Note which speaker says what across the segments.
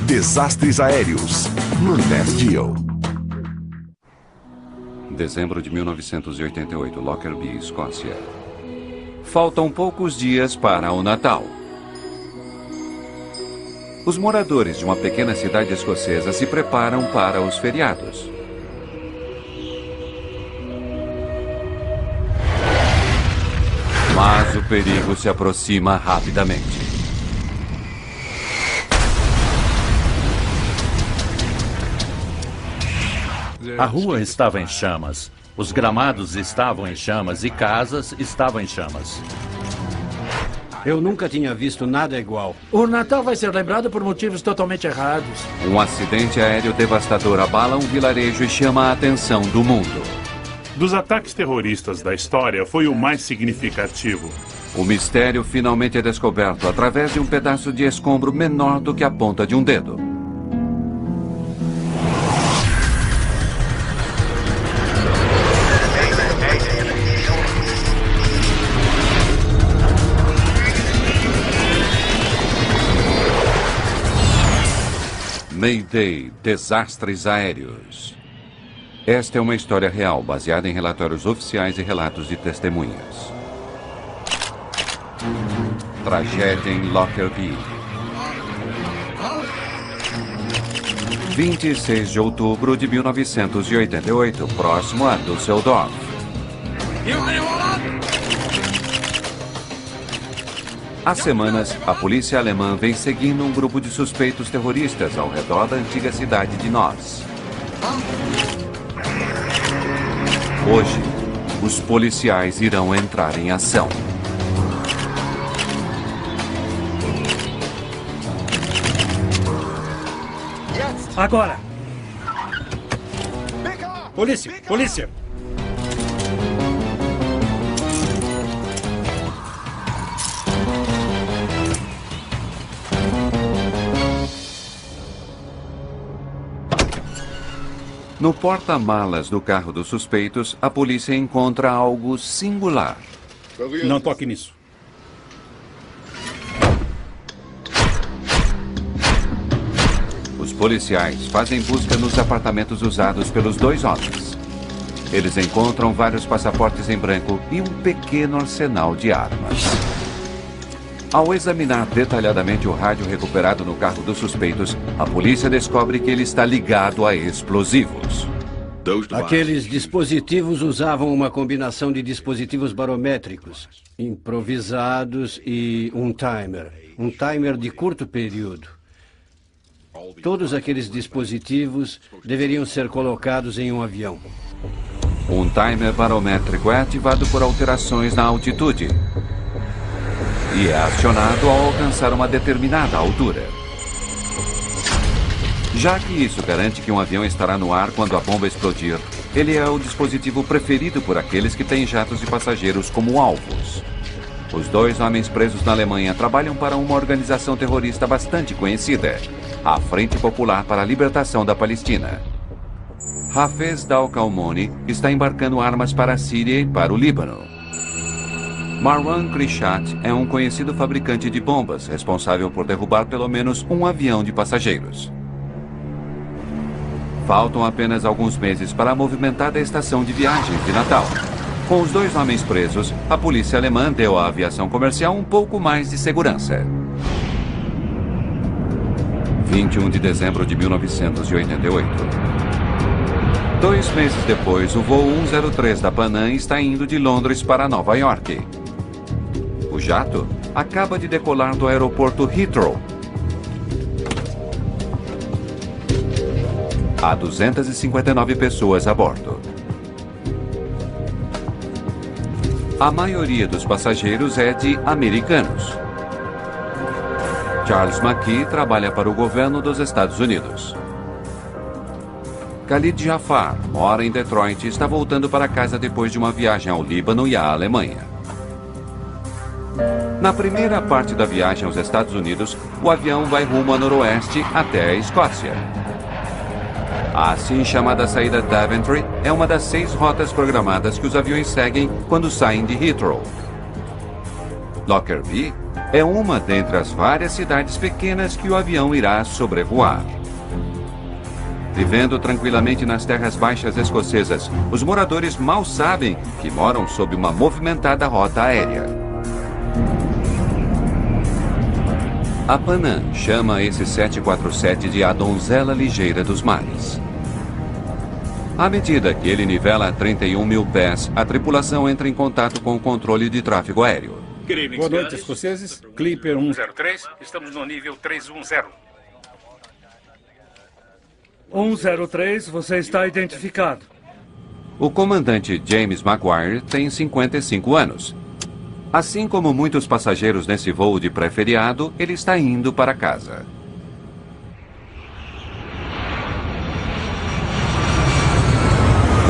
Speaker 1: Desastres aéreos no NetGeo.
Speaker 2: Dezembro de 1988, Lockerbie, Escócia. Faltam poucos dias para o Natal. Os moradores de uma pequena cidade escocesa se preparam para os feriados. Mas o perigo se aproxima rapidamente.
Speaker 3: A rua estava em chamas, os gramados estavam em chamas e casas estavam em chamas.
Speaker 4: Eu nunca tinha visto nada igual.
Speaker 5: O Natal vai ser lembrado por motivos totalmente errados.
Speaker 2: Um acidente aéreo devastador abala um vilarejo e chama a atenção do mundo.
Speaker 6: Dos ataques terroristas da história, foi o mais significativo.
Speaker 2: O mistério finalmente é descoberto através de um pedaço de escombro menor do que a ponta de um dedo. Mayday, desastres aéreos. Esta é uma história real, baseada em relatórios oficiais e relatos de testemunhas. Tragédia em Lockerbie. 26 de outubro de 1988, próximo a Düsseldorf. Há semanas, a polícia alemã vem seguindo um grupo de suspeitos terroristas ao redor da antiga cidade de Nós. Hoje, os policiais irão entrar em ação.
Speaker 5: Agora!
Speaker 4: Polícia! Polícia!
Speaker 2: No porta-malas do carro dos suspeitos, a polícia encontra algo singular.
Speaker 4: Não toque nisso.
Speaker 2: Os policiais fazem busca nos apartamentos usados pelos dois homens. Eles encontram vários passaportes em branco e um pequeno arsenal de armas. Ao examinar detalhadamente o rádio recuperado no carro dos suspeitos, a polícia descobre que ele está ligado a explosivos.
Speaker 4: Aqueles dispositivos usavam uma combinação de dispositivos barométricos, improvisados e um timer de curto período. Todos aqueles dispositivos deveriam ser colocados em um avião.
Speaker 2: Um timer barométrico é ativado por alterações na altitude e é acionado ao alcançar uma determinada altura. Já que isso garante que um avião estará no ar quando a bomba explodir, ele é o dispositivo preferido por aqueles que têm jatos de passageiros como alvos. Os dois homens presos na Alemanha trabalham para uma organização terrorista bastante conhecida, a Frente Popular para a Libertação da Palestina. Hafez Dal-Kalmoni está embarcando armas para a Síria e para o Líbano. Marwan Krishat é um conhecido fabricante de bombas, responsável por derrubar pelo menos um avião de passageiros. Faltam apenas alguns meses para a movimentada estação de viagens de Natal. Com os dois homens presos, a polícia alemã deu à aviação comercial um pouco mais de segurança. 21 de dezembro de 1988. 2 meses depois, o voo 103 da Pan Am está indo de Londres para Nova York. O jato acaba de decolar do aeroporto Heathrow. Há 259 pessoas a bordo. A maioria dos passageiros é de americanos. Charles McKee trabalha para o governo dos Estados Unidos. Khalid Jafar mora em Detroit e está voltando para casa depois de uma viagem ao Líbano e à Alemanha. Na primeira parte da viagem aos Estados Unidos, o avião vai rumo a noroeste até a Escócia. A assim chamada saída Daventry é uma das 6 rotas programadas que os aviões seguem quando saem de Heathrow. Lockerbie é uma dentre as várias cidades pequenas que o avião irá sobrevoar. Vivendo tranquilamente nas terras baixas escocesas, os moradores mal sabem que moram sob uma movimentada rota aérea. A Pan Am chama esse 747 de a donzela ligeira dos mares. À medida que ele nivela a 31 mil pés, a tripulação entra em contato com o controle de tráfego aéreo.
Speaker 7: Boa noite, escoceses. Clipper 103, estamos no nível 310.
Speaker 5: 103, você está identificado.
Speaker 2: O comandante James Maguire tem 55 anos. Assim como muitos passageiros nesse voo de pré-feriado, ele está indo para casa.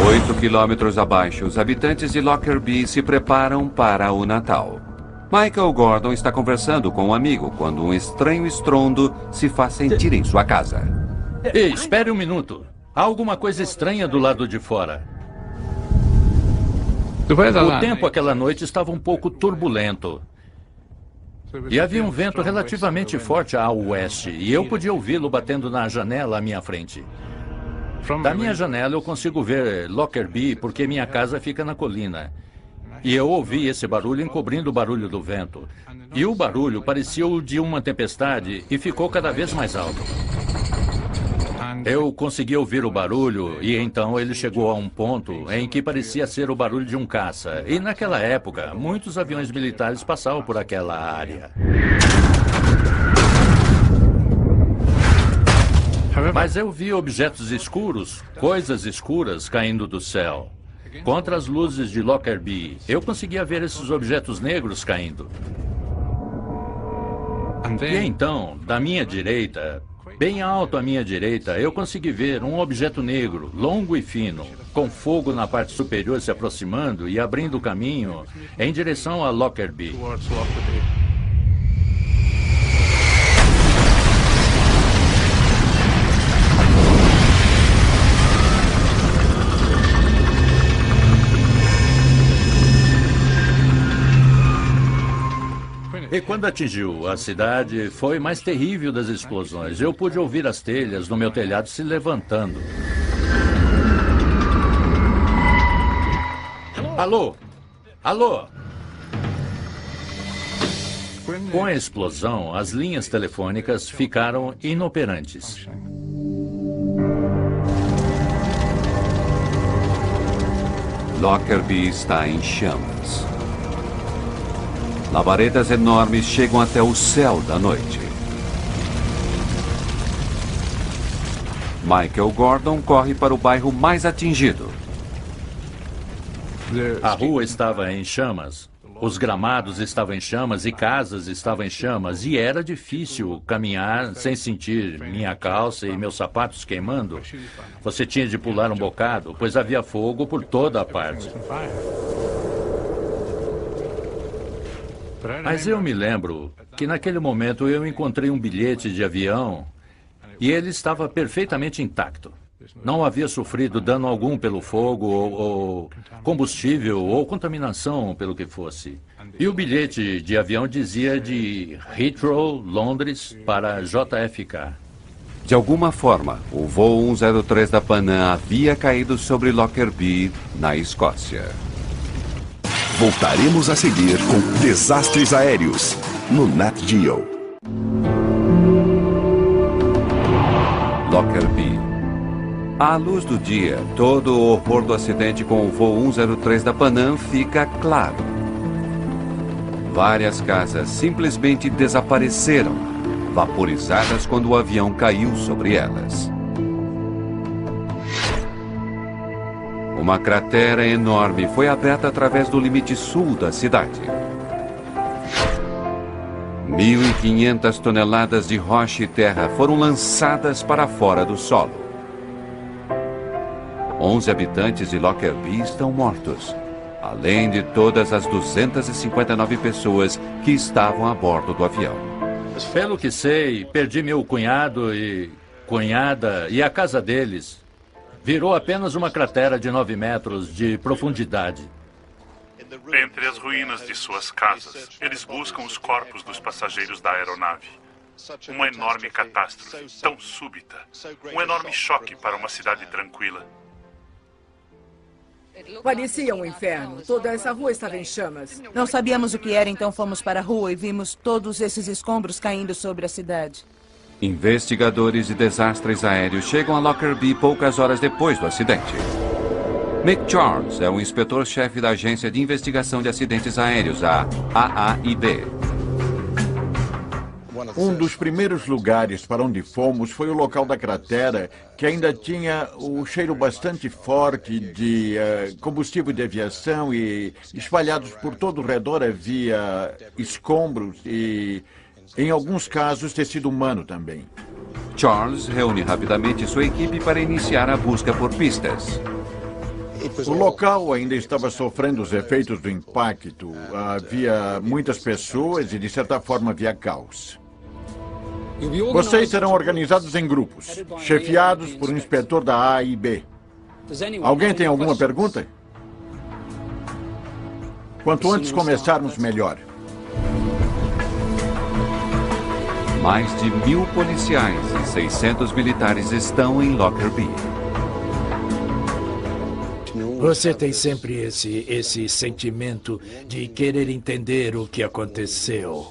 Speaker 2: Oito quilômetros abaixo, os habitantes de Lockerbie se preparam para o Natal. Michael Gordon está conversando com um amigo quando um estranho estrondo se faz sentir em sua casa.
Speaker 3: Ei, espere um minuto. Há alguma coisa estranha do lado de fora. O tempo aquela noite estava um pouco turbulento. E havia um vento relativamente forte a oeste, e eu podia ouvi-lo batendo na janela à minha frente. Da minha janela eu consigo ver Lockerbie porque minha casa fica na colina. E eu ouvi esse barulho encobrindo o barulho do vento. E o barulho parecia o de uma tempestade e ficou cada vez mais alto. Eu consegui ouvir o barulho e então ele chegou a um ponto em que parecia ser o barulho de um caça. E naquela época, muitos aviões militares passavam por aquela área. Mas eu vi objetos escuros, coisas escuras caindo do céu. Contra as luzes de Lockerbie, eu conseguia ver esses objetos negros caindo. E então, da minha direita, bem alto à minha direita, eu consegui ver um objeto negro, longo e fino, com fogo na parte superior se aproximando e abrindo caminho em direção a Lockerbie. E quando atingiu a cidade, foi mais terrível das explosões. Eu pude ouvir as telhas no meu telhado se levantando. Alô? Alô? Com a explosão, as linhas telefônicas ficaram inoperantes.
Speaker 2: Lockerbie está em chamas. Labaredas enormes chegam até o céu da noite. Michael Gordon corre para o bairro mais atingido.
Speaker 3: A rua estava em chamas, os gramados estavam em chamas e casas estavam em chamas. E era difícil caminhar sem sentir minha calça e meus sapatos queimando. Você tinha de pular um bocado, pois havia fogo por toda a parte. Mas eu me lembro que naquele momento eu encontrei um bilhete de avião e ele estava perfeitamente intacto. Não havia sofrido dano algum pelo fogo ou combustível ou contaminação pelo que fosse. E o bilhete de avião dizia de Heathrow, Londres, para JFK.
Speaker 2: De alguma forma, o voo 103 da Pan Am havia caído sobre Lockerbie, na Escócia.
Speaker 1: Voltaremos a seguir com Desastres Aéreos, no Nat Geo.
Speaker 2: Lockerbie. À luz do dia, todo o horror do acidente com o voo 103 da Pan Am fica claro. Várias casas simplesmente desapareceram, vaporizadas quando o avião caiu sobre elas. Uma cratera enorme foi aberta através do limite sul da cidade. 1.500 toneladas de rocha e terra foram lançadas para fora do solo. 11 habitantes de Lockerbie estão mortos, além de todas as 259 pessoas que estavam a bordo do avião.
Speaker 3: Pelo que sei, perdi meu cunhado e cunhada e a casa deles. Virou apenas uma cratera de 9 metros de profundidade.
Speaker 6: Entre as ruínas de suas casas, eles buscam os corpos dos passageiros da aeronave. Uma enorme catástrofe, tão súbita. Um enorme choque para uma cidade tranquila.
Speaker 8: Parecia um inferno. Toda essa rua estava em chamas.
Speaker 9: Não sabíamos o que era, então fomos para a rua e vimos todos esses escombros caindo sobre a cidade.
Speaker 2: Investigadores de desastres aéreos chegam a Lockerbie poucas horas depois do acidente. Mick Charles é o inspetor-chefe da Agência de Investigação de Acidentes Aéreos, a AAIB.
Speaker 10: Um dos primeiros lugares para onde fomos foi o local da cratera, que ainda tinha o cheiro bastante forte de combustível de aviação e espalhados por todo o redor havia escombros e, em alguns casos, tecido humano também.
Speaker 2: Charles reúne rapidamente sua equipe para iniciar a busca por pistas.
Speaker 10: O local ainda estava sofrendo os efeitos do impacto. Havia muitas pessoas e, de certa forma, havia caos. Vocês serão organizados em grupos, chefiados por um inspetor da AIB. Alguém tem alguma pergunta? Quanto antes começarmos, melhor.
Speaker 2: Mais de 1.000 policiais e 600 militares estão em Lockerbie.
Speaker 11: Você tem sempre esse sentimento de querer entender o que aconteceu.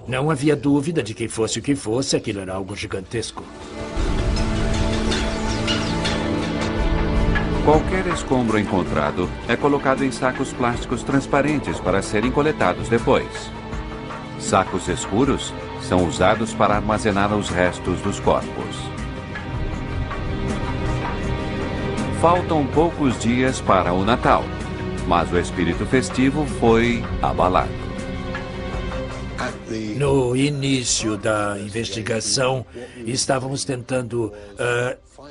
Speaker 11: Não havia dúvida de que fosse o que fosse, aquilo era algo gigantesco.
Speaker 2: Qualquer escombro encontrado é colocado em sacos plásticos transparentes para serem coletados depois. Sacos escuros são usados para armazenar os restos dos corpos. Faltam poucos dias para o Natal, mas o espírito festivo foi abalado.
Speaker 11: No início da investigação, estávamos tentando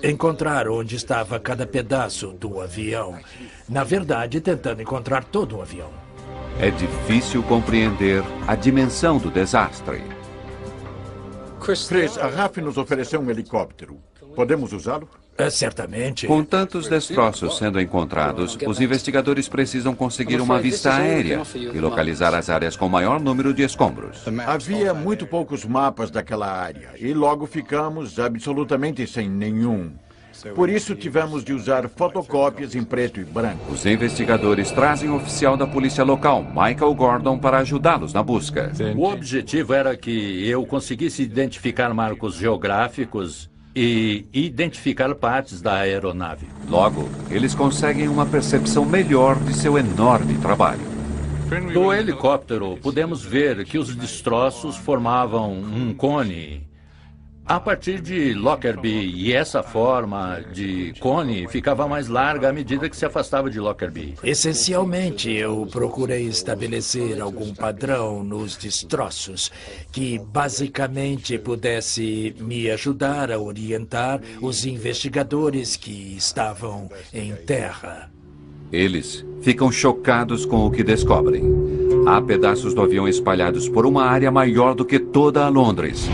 Speaker 11: encontrar onde estava cada pedaço do avião. Na verdade, tentando encontrar todo o avião.
Speaker 2: É difícil compreender a dimensão do desastre.
Speaker 10: Chris, a RAF nos ofereceu um helicóptero. Podemos usá-lo?
Speaker 11: Certamente.
Speaker 2: Com tantos destroços sendo encontrados, os investigadores precisam conseguir uma vista aérea e localizar as áreas com maior número de escombros.
Speaker 10: Havia muito poucos mapas daquela área e logo ficamos absolutamente sem nenhum. Por isso tivemos de usar fotocópias em preto e branco.
Speaker 2: Os investigadores trazem o oficial da polícia local, Michael Gordon, para ajudá-los na busca.
Speaker 3: O objetivo era que eu conseguisse identificar marcos geográficos e identificar partes da aeronave.
Speaker 2: Logo, eles conseguem uma percepção melhor de seu enorme trabalho.
Speaker 3: Do helicóptero, pudemos ver que os destroços formavam um cone a partir de Lockerbie, e essa forma de cone ficava mais larga à medida que se afastava de Lockerbie.
Speaker 11: Essencialmente, eu procurei estabelecer algum padrão nos destroços que basicamente pudesse me ajudar a orientar os investigadores que estavam em terra.
Speaker 2: Eles ficam chocados com o que descobrem. Há pedaços do avião espalhados por uma área maior do que toda a Londres.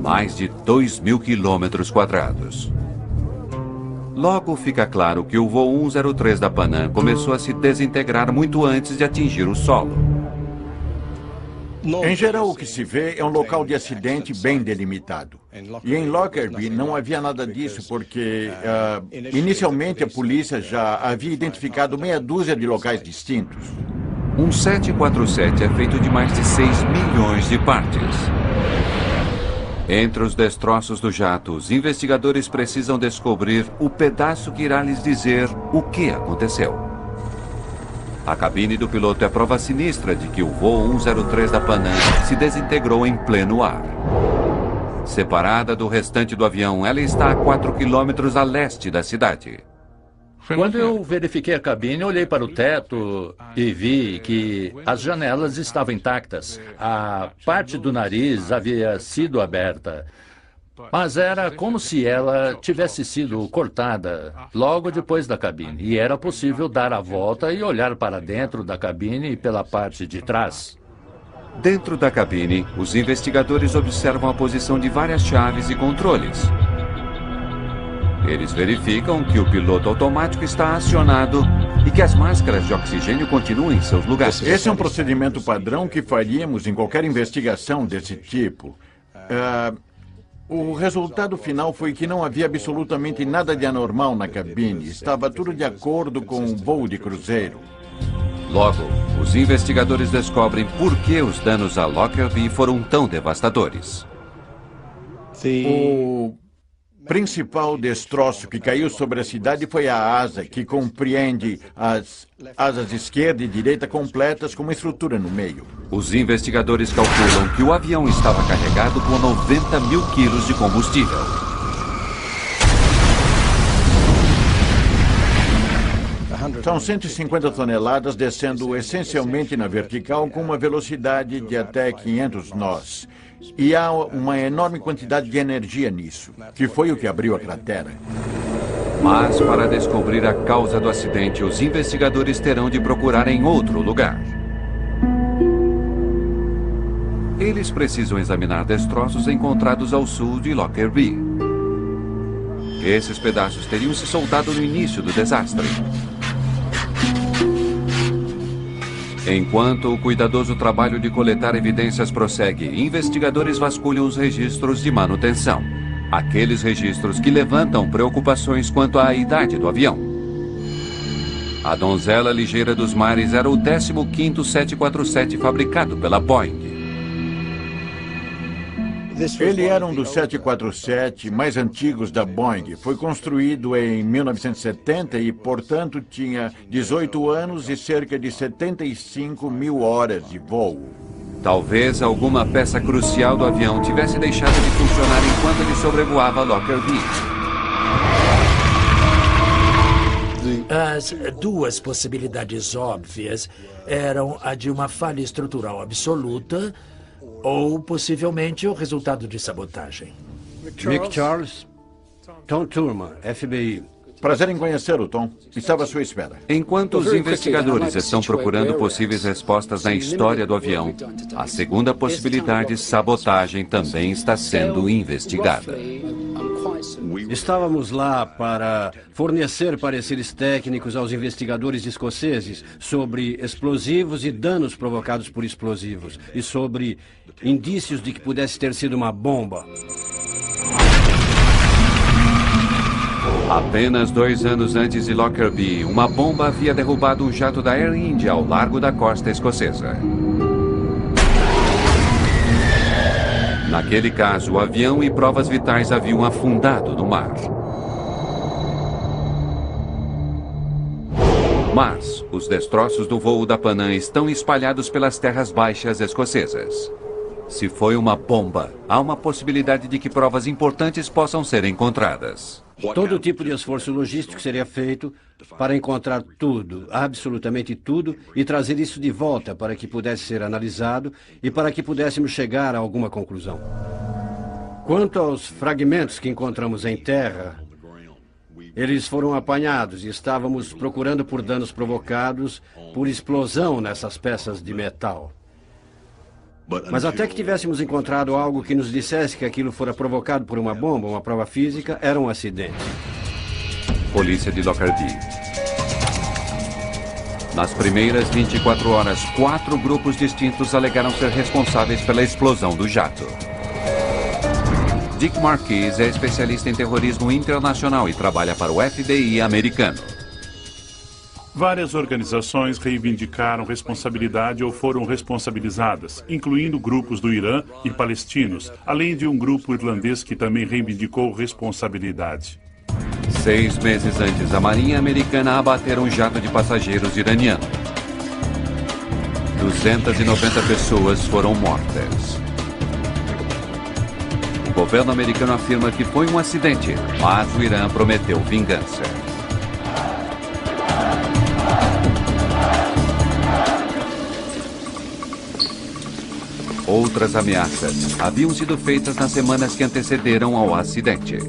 Speaker 2: Mais de 2.000 quilômetros quadrados. Logo fica claro que o voo 103 da Pan Am começou a se desintegrar muito antes de atingir o solo.
Speaker 10: Em geral, o que se vê é um local de acidente bem delimitado. E em Lockerbie não havia nada disso porque, inicialmente, a polícia já havia identificado meia dúzia de locais distintos.
Speaker 2: Um 747 é feito de mais de 6 milhões de partes. Entre os destroços do jato, os investigadores precisam descobrir o pedaço que irá lhes dizer o que aconteceu. A cabine do piloto é prova sinistra de que o voo 103 da Pan Am se desintegrou em pleno ar. Separada do restante do avião, ela está a 4 quilômetros a leste da cidade.
Speaker 3: Quando eu verifiquei a cabine, olhei para o teto e vi que as janelas estavam intactas. A parte do nariz havia sido aberta, mas era como se ela tivesse sido cortada logo depois da cabine. E era possível dar a volta e olhar para dentro da cabine pela parte de trás.
Speaker 2: Dentro da cabine, os investigadores observam a posição de várias chaves e controles. Eles verificam que o piloto automático está acionado e que as máscaras de oxigênio continuam em seus lugares.
Speaker 10: Esse é um procedimento padrão que faríamos em qualquer investigação desse tipo. O resultado final foi que não havia absolutamente nada de anormal na cabine. Estava tudo de acordo com um voo de cruzeiro.
Speaker 2: Logo, os investigadores descobrem por que os danos a Lockerbie foram tão devastadores.
Speaker 10: O principal destroço que caiu sobre a cidade foi a asa, que compreende as asas esquerda e direita completas com uma estrutura no meio.
Speaker 2: Os investigadores calculam que o avião estava carregado com 90 mil quilos de combustível.
Speaker 10: São 150 toneladas descendo essencialmente na vertical com uma velocidade de até 500 nós. E há uma enorme quantidade de energia nisso, que foi o que abriu a cratera.
Speaker 2: Mas para descobrir a causa do acidente, os investigadores terão de procurar em outro lugar. Eles precisam examinar destroços encontrados ao sul de Lockerbie. Esses pedaços teriam se soltado no início do desastre. Enquanto o cuidadoso trabalho de coletar evidências prossegue, investigadores vasculham os registros de manutenção. Aqueles registros que levantam preocupações quanto à idade do avião. A Donzela Ligeira dos Mares era o 15º 747 fabricado pela Boeing.
Speaker 10: Ele era um dos 747 mais antigos da Boeing. Foi construído em 1970 e, portanto, tinha 18 anos e cerca de 75 mil horas de voo.
Speaker 2: Talvez alguma peça crucial do avião tivesse deixado de funcionar enquanto ele sobrevoava Lockerbie.
Speaker 11: As duas possibilidades óbvias eram a de uma falha estrutural absoluta ou, possivelmente, o resultado de sabotagem.
Speaker 4: Mick Charles, Tom Thurman, FBI.
Speaker 10: Prazer em conhecê-lo, Tom. Estava à sua espera.
Speaker 2: Enquanto os investigadores estão procurando possíveis respostas na história do avião, a segunda possibilidade, sabotagem, também está sendo investigada.
Speaker 4: Estávamos lá para fornecer pareceres técnicos aos investigadores escoceses sobre explosivos e danos provocados por explosivos e sobre indícios de que pudesse ter sido uma bomba.
Speaker 2: Apenas 2 anos antes de Lockerbie, uma bomba havia derrubado um jato da Air India ao largo da costa escocesa. Naquele caso, o avião e provas vitais haviam afundado no mar. Mas os destroços do voo da Pan Am estão espalhados pelas terras baixas escocesas. Se foi uma bomba, há uma possibilidade de que provas importantes possam ser encontradas.
Speaker 4: Todo tipo de esforço logístico seria feito para encontrar tudo, absolutamente tudo, e trazer isso de volta para que pudesse ser analisado e para que pudéssemos chegar a alguma conclusão. Quanto aos fragmentos que encontramos em terra, eles foram apanhados e estávamos procurando por danos provocados por explosão nessas peças de metal. Mas até que tivéssemos encontrado algo que nos dissesse que aquilo fora provocado por uma bomba, uma prova física, era um acidente.
Speaker 2: Polícia de Lockerbie. Nas primeiras 24 horas, 4 grupos distintos alegaram ser responsáveis pela explosão do jato. Dick Marquis é especialista em terrorismo internacional e trabalha para o FBI americano.
Speaker 6: Várias organizações reivindicaram responsabilidade ou foram responsabilizadas, incluindo grupos do Irã e palestinos, além de um grupo irlandês que também reivindicou responsabilidade.
Speaker 2: 6 meses antes, a Marinha Americana abateu um jato de passageiros iraniano. 290 pessoas foram mortas. O governo americano afirma que foi um acidente, mas o Irã prometeu vingança. Outras ameaças haviam sido feitas nas semanas que antecederam ao acidente.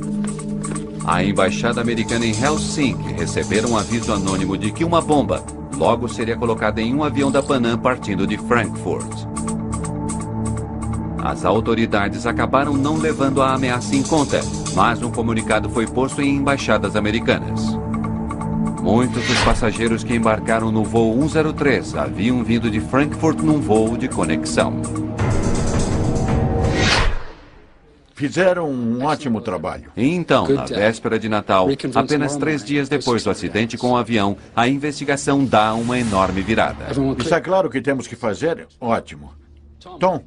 Speaker 2: A embaixada americana em Helsinki recebeu um aviso anônimo de que uma bomba logo seria colocada em um avião da Pan Am partindo de Frankfurt. As autoridades acabaram não levando a ameaça em conta mas um comunicado foi posto em embaixadas americanas. Muitos dos passageiros que embarcaram no voo 103 haviam vindo de Frankfurt num voo de conexão.
Speaker 10: Fizeram um ótimo trabalho.
Speaker 2: E então, na véspera de Natal, apenas 3 dias depois do acidente com o avião, a investigação dá uma enorme virada.
Speaker 10: Está claro o que temos que fazer? Ótimo. Tom,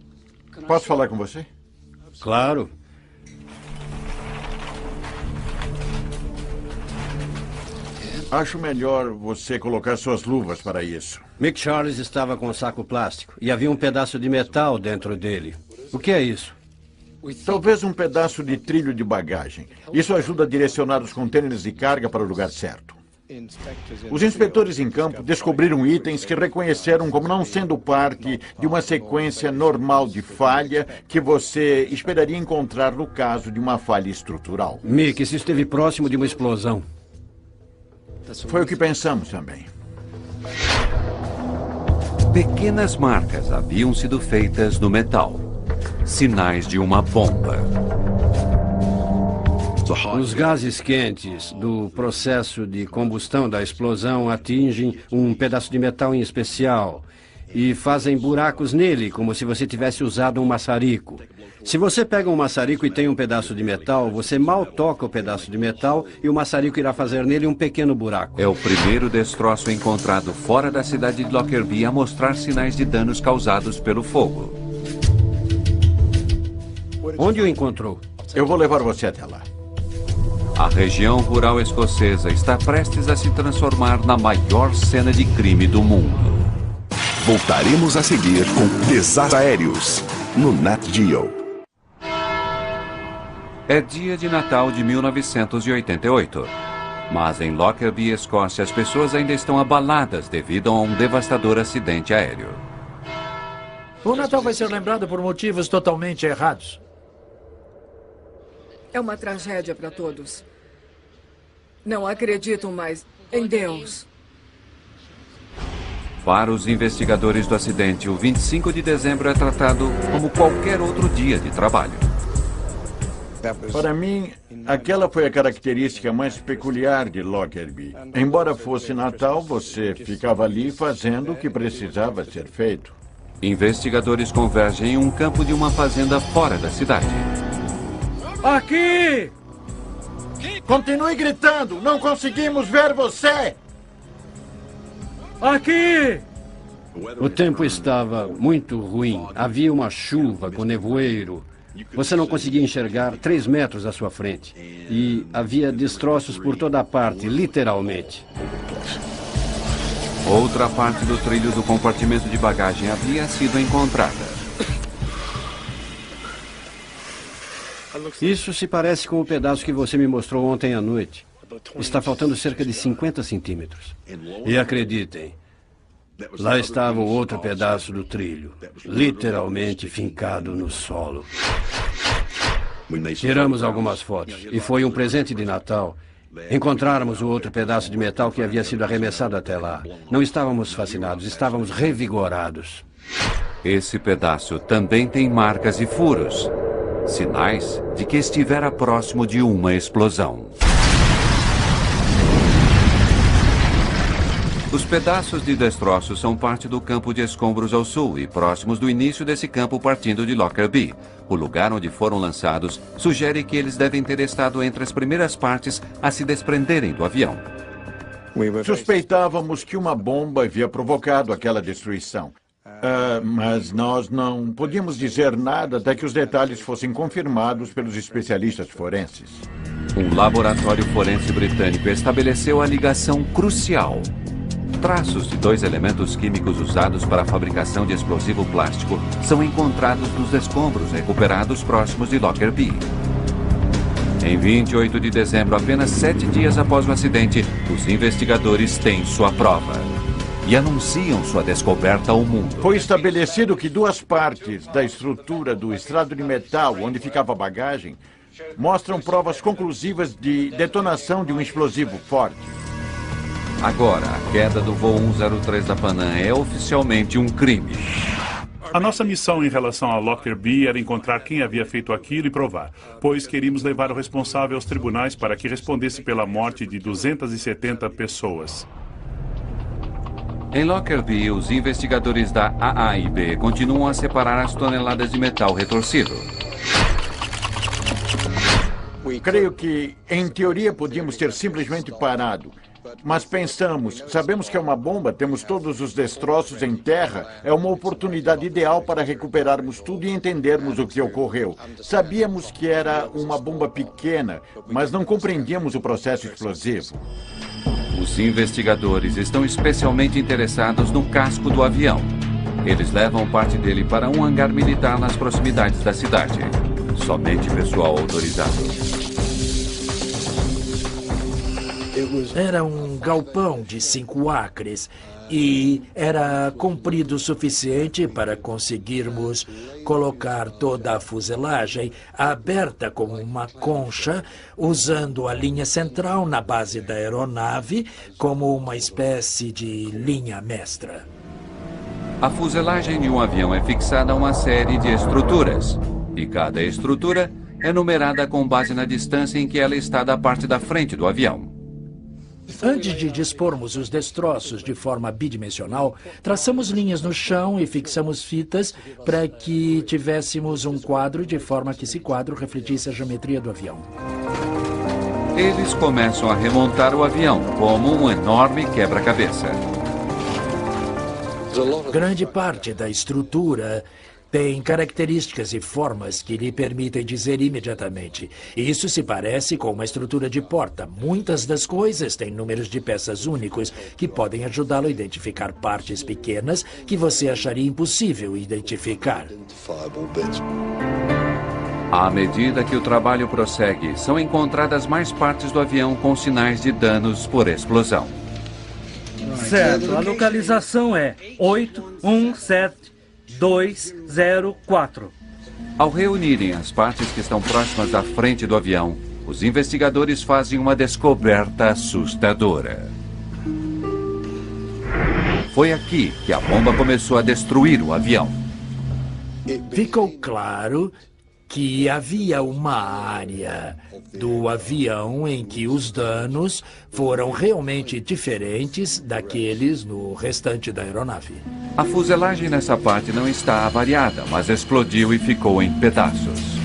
Speaker 10: posso falar com você?
Speaker 4: Claro.
Speaker 10: Acho melhor você colocar suas luvas para isso.
Speaker 4: Mick Charles estava com um saco plástico e havia um pedaço de metal dentro dele. O que é isso?
Speaker 10: Talvez um pedaço de trilho de bagagem. Isso ajuda a direcionar os contêineres de carga para o lugar certo. Os inspetores em campo descobriram itens que reconheceram como não sendo parte de uma sequência normal de falha que você esperaria encontrar no caso de uma falha estrutural.
Speaker 4: Mick, isso esteve próximo de uma explosão.
Speaker 10: Foi o que pensamos também.
Speaker 2: Pequenas marcas haviam sido feitas no metal. Sinais de uma bomba.
Speaker 4: Os gases quentes do processo de combustão da explosão atingem um pedaço de metal em especial e fazem buracos nele, como se você tivesse usado um maçarico. Se você pega um maçarico e tem um pedaço de metal, você mal toca o pedaço de metal e o maçarico irá fazer nele um pequeno buraco.
Speaker 2: É o primeiro destroço encontrado fora da cidade de Lockerbie a mostrar sinais de danos causados pelo fogo.
Speaker 4: Onde o encontrou?
Speaker 10: Eu vou levar você até lá.
Speaker 2: A região rural escocesa está prestes a se transformar na maior cena de crime do mundo.
Speaker 1: Voltaremos a seguir com Desastres Aéreos, no Nat Geo.
Speaker 2: É dia de Natal de 1988. Mas em Lockerbie, Escócia, as pessoas ainda estão abaladas devido a um devastador acidente aéreo.
Speaker 11: O Natal vai ser lembrado por motivos totalmente errados.
Speaker 8: É uma tragédia para todos. Não acreditam mais em Deus.
Speaker 2: Para os investigadores do acidente, o 25 de dezembro é tratado como qualquer outro dia de trabalho.
Speaker 10: Para mim, aquela foi a característica mais peculiar de Lockerbie. Embora fosse Natal, você ficava ali fazendo o que precisava ser feito.
Speaker 2: Investigadores convergem em um campo de uma fazenda fora da cidade.
Speaker 5: Aqui!
Speaker 10: Continue gritando! Não conseguimos ver você!
Speaker 5: Aqui!
Speaker 4: O tempo estava muito ruim. Havia uma chuva com nevoeiro. Você não conseguia enxergar 3 metros à sua frente. E havia destroços por toda parte, literalmente.
Speaker 2: Outra parte do trilho do compartimento de bagagem havia sido encontrada.
Speaker 4: Isso se parece com o pedaço que você me mostrou ontem à noite. Está faltando cerca de 50 centímetros. E acreditem, lá estava o outro pedaço do trilho, literalmente fincado no solo. Tiramos algumas fotos e foi um presente de Natal. Encontramos o outro pedaço de metal que havia sido arremessado até lá. Não estávamos fascinados, estávamos revigorados.
Speaker 2: Esse pedaço também tem marcas e furos. Sinais de que estivera próximo de uma explosão. Os pedaços de destroços são parte do campo de escombros ao sul e próximos do início desse campo partindo de Lockerbie. O lugar onde foram lançados sugere que eles devem ter estado entre as primeiras partes a se desprenderem do avião.
Speaker 10: Suspeitávamos que uma bomba havia provocado aquela destruição. Mas nós não podíamos dizer nada até que os detalhes fossem confirmados pelos especialistas forenses.
Speaker 2: Um laboratório forense britânico estabeleceu a ligação crucial. Traços de 2 elementos químicos usados para a fabricação de explosivo plástico são encontrados nos escombros recuperados próximos de Lockerbie. Em 28 de dezembro, apenas 7 dias após o acidente, os investigadores têm sua prova e anunciam sua descoberta ao mundo.
Speaker 10: Foi estabelecido que 2 partes da estrutura do estrado de metal onde ficava a bagagem mostram provas conclusivas de detonação de um explosivo forte.
Speaker 2: Agora, a queda do voo 103 da Panam é oficialmente um crime.
Speaker 6: A nossa missão em relação a Lockerbie era encontrar quem havia feito aquilo e provar, pois queríamos levar o responsável aos tribunais para que respondesse pela morte de 270 pessoas.
Speaker 2: Em Lockerbie, os investigadores da AAIB continuam a separar as toneladas de metal retorcido.
Speaker 10: Creio que, em teoria, podíamos ter simplesmente parado. Mas pensamos, sabemos que é uma bomba, temos todos os destroços em terra, é uma oportunidade ideal para recuperarmos tudo e entendermos o que ocorreu. Sabíamos que era uma bomba pequena, mas não compreendíamos o processo explosivo.
Speaker 2: Os investigadores estão especialmente interessados no casco do avião. Eles levam parte dele para um hangar militar nas proximidades da cidade. Somente pessoal autorizado.
Speaker 11: Era um galpão de 5 acres e era comprido o suficiente para conseguirmos colocar toda a fuselagem aberta como uma concha, usando a linha central na base da aeronave como uma espécie de linha mestra.
Speaker 2: A fuselagem de um avião é fixada a uma série de estruturas, e cada estrutura é numerada com base na distância em que ela está da parte da frente do avião.
Speaker 11: Antes de dispormos os destroços de forma bidimensional, traçamos linhas no chão e fixamos fitas para que tivéssemos um quadro de forma que esse quadro refletisse a geometria do avião.
Speaker 2: Eles começam a remontar o avião como um enorme quebra-cabeça.
Speaker 11: Grande parte da estrutura tem características e formas que lhe permitem dizer imediatamente: isso se parece com uma estrutura de porta. Muitas das coisas têm números de peças únicos que podem ajudá-lo a identificar partes pequenas que você acharia impossível identificar.
Speaker 2: À medida que o trabalho prossegue, são encontradas mais partes do avião com sinais de danos por explosão.
Speaker 5: Certo, a localização é 817-204.
Speaker 2: Ao reunirem as partes que estão próximas da frente do avião, os investigadores fazem uma descoberta assustadora. Foi aqui que a bomba começou a destruir o avião.
Speaker 11: Ficou claro que havia uma área do avião em que os danos foram realmente diferentes daqueles no restante da aeronave.
Speaker 2: A fuselagem nessa parte não está avariada, mas explodiu e ficou em pedaços.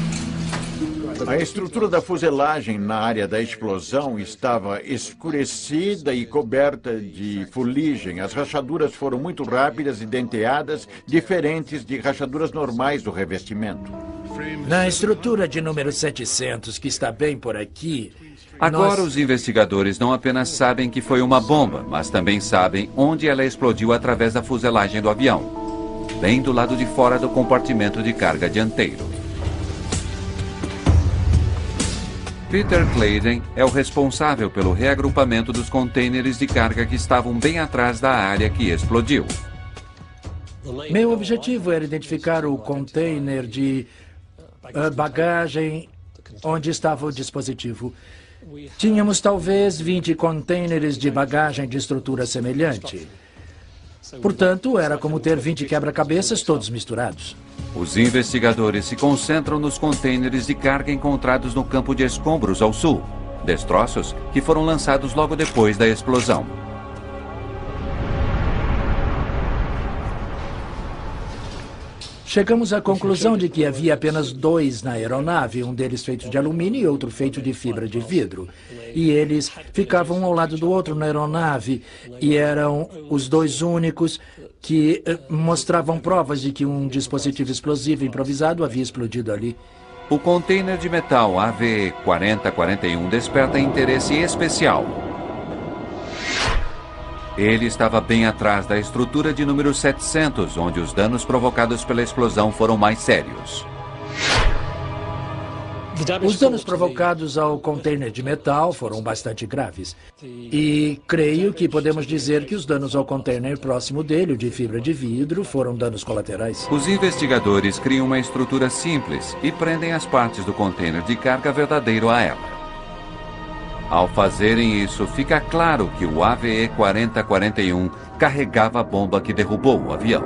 Speaker 10: A estrutura da fuselagem na área da explosão estava escurecida e coberta de fuligem. As rachaduras foram muito rápidas e denteadas, diferentes de rachaduras normais do revestimento.
Speaker 11: Na estrutura de número 700, que está bem por aqui...
Speaker 2: Agora os investigadores não apenas sabem que foi uma bomba, mas também sabem onde ela explodiu através da fuselagem do avião, bem do lado de fora do compartimento de carga dianteiro. Peter Claydon é o responsável pelo reagrupamento dos contêineres de carga que estavam bem atrás da área que explodiu.
Speaker 11: Meu objetivo era identificar o container de bagagem onde estava o dispositivo. Tínhamos talvez 20 contêineres de bagagem de estrutura semelhante. Portanto, era como ter 20 quebra-cabeças todos misturados.
Speaker 2: Os investigadores se concentram nos contêineres de carga encontrados no campo de escombros ao sul, destroços que foram lançados logo depois da explosão.
Speaker 11: Chegamos à conclusão de que havia apenas 2 na aeronave, um deles feito de alumínio e outro feito de fibra de vidro. E eles ficavam um ao lado do outro na aeronave e eram os 2 únicos que mostravam provas de que um dispositivo explosivo improvisado havia explodido ali.
Speaker 2: O container de metal AVE 4041 desperta interesse especial. Ele estava bem atrás da estrutura de número 700, onde os danos provocados pela explosão foram mais sérios.
Speaker 11: Os danos provocados ao container de metal foram bastante graves. E creio que podemos dizer que os danos ao container próximo dele, o de fibra de vidro, foram danos colaterais.
Speaker 2: Os investigadores criam uma estrutura simples e prendem as partes do container de carga verdadeiro a ela. Ao fazerem isso, fica claro que o AVE 4041 carregava a bomba que derrubou o avião.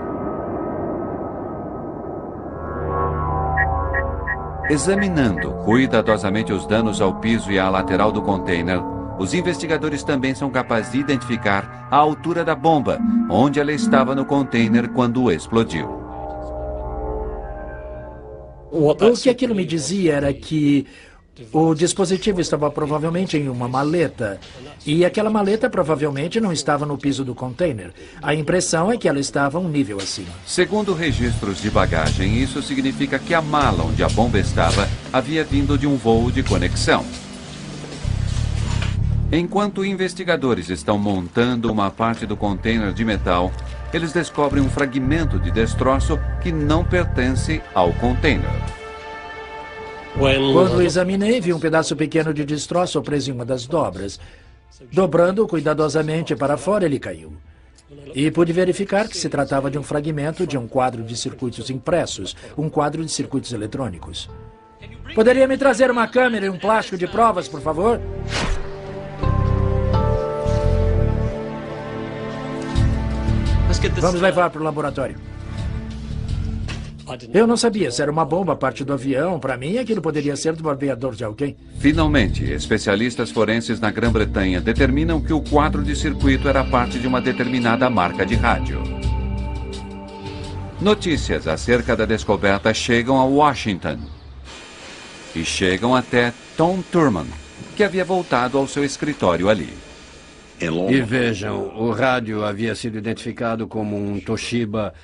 Speaker 2: Examinando cuidadosamente os danos ao piso e à lateral do container, os investigadores também são capazes de identificar a altura da bomba, onde ela estava no container quando explodiu.
Speaker 11: O que aquilo me dizia era que o dispositivo estava provavelmente em uma maleta, e aquela maleta provavelmente não estava no piso do container. A impressão é que ela estava um nível acima.
Speaker 2: Segundo registros de bagagem, isso significa que a mala onde a bomba estava havia vindo de um voo de conexão. Enquanto investigadores estão montando uma parte do container de metal, eles descobrem um fragmento de destroço que não pertence ao container.
Speaker 11: Quando examinei, vi um pedaço pequeno de destroço preso em uma das dobras. Dobrando cuidadosamente para fora, ele caiu. E pude verificar que se tratava de um fragmento de um quadro de circuitos impressos, um quadro de circuitos eletrônicos. Poderia me trazer uma câmera e um plástico de provas, por favor? Vamos levar para o laboratório. Eu não sabia se era uma bomba parte do avião. Para mim, aquilo poderia ser do barbeador de alguém.
Speaker 2: Finalmente, especialistas forenses na Grã-Bretanha determinam que o quadro de circuito era parte de uma determinada marca de rádio. Notícias acerca da descoberta chegam a Washington. E chegam até Tom Thurman, que havia voltado ao seu escritório ali.
Speaker 4: E vejam, o rádio havia sido identificado como um Toshiba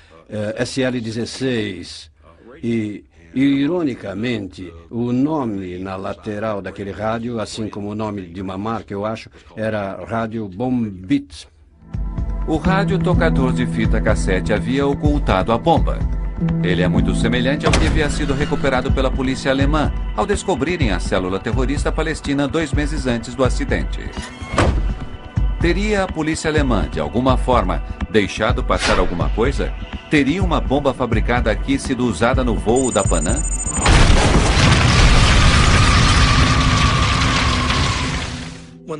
Speaker 4: SL-16 e, ironicamente, o nome na lateral daquele rádio, assim como o nome de uma marca, eu acho, era Rádio Bombit.
Speaker 2: O rádio tocador de fita cassete havia ocultado a bomba. Ele é muito semelhante ao que havia sido recuperado pela polícia alemã ao descobrirem a célula terrorista palestina 2 meses antes do acidente. Teria a polícia alemã, de alguma forma, deixado passar alguma coisa? Teria uma bomba fabricada aqui sido usada no voo da Panam?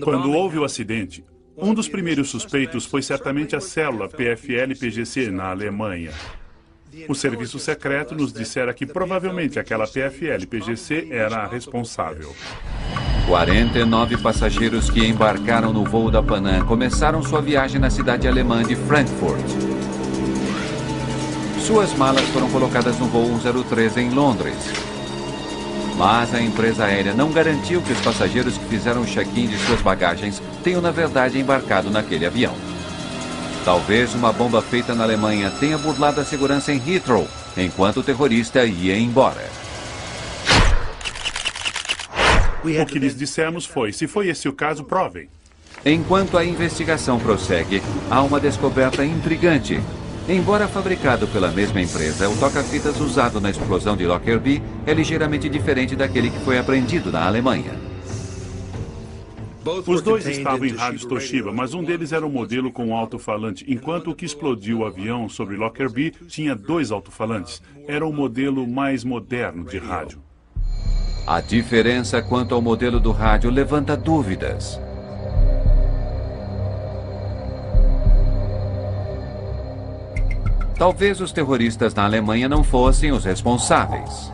Speaker 6: Quando houve o acidente, um dos primeiros suspeitos foi certamente a célula PFL-PGC na Alemanha. O serviço secreto nos dissera que provavelmente aquela PFL-PGC era a responsável.
Speaker 2: 49 passageiros que embarcaram no voo da Panam começaram sua viagem na cidade alemã de Frankfurt. Suas malas foram colocadas no voo 103 em Londres. Mas a empresa aérea não garantiu que os passageiros que fizeram o check-in de suas bagagens tenham, na verdade, embarcado naquele avião. Talvez uma bomba feita na Alemanha tenha burlado a segurança em Heathrow, enquanto o terrorista ia embora.
Speaker 6: O que lhes dissemos foi, se foi esse o caso, provem.
Speaker 2: Enquanto a investigação prossegue, há uma descoberta intrigante. Embora fabricado pela mesma empresa, o toca-fitas usado na explosão de Lockerbie é ligeiramente diferente daquele que foi apreendido na Alemanha.
Speaker 6: Os dois estavam em rádios Toshiba, mas um deles era um modelo com alto-falante, enquanto o que explodiu o avião sobre Lockerbie tinha 2 alto-falantes. Era o modelo mais moderno de rádio.
Speaker 2: A diferença quanto ao modelo do rádio levanta dúvidas. Talvez os terroristas na Alemanha não fossem os responsáveis.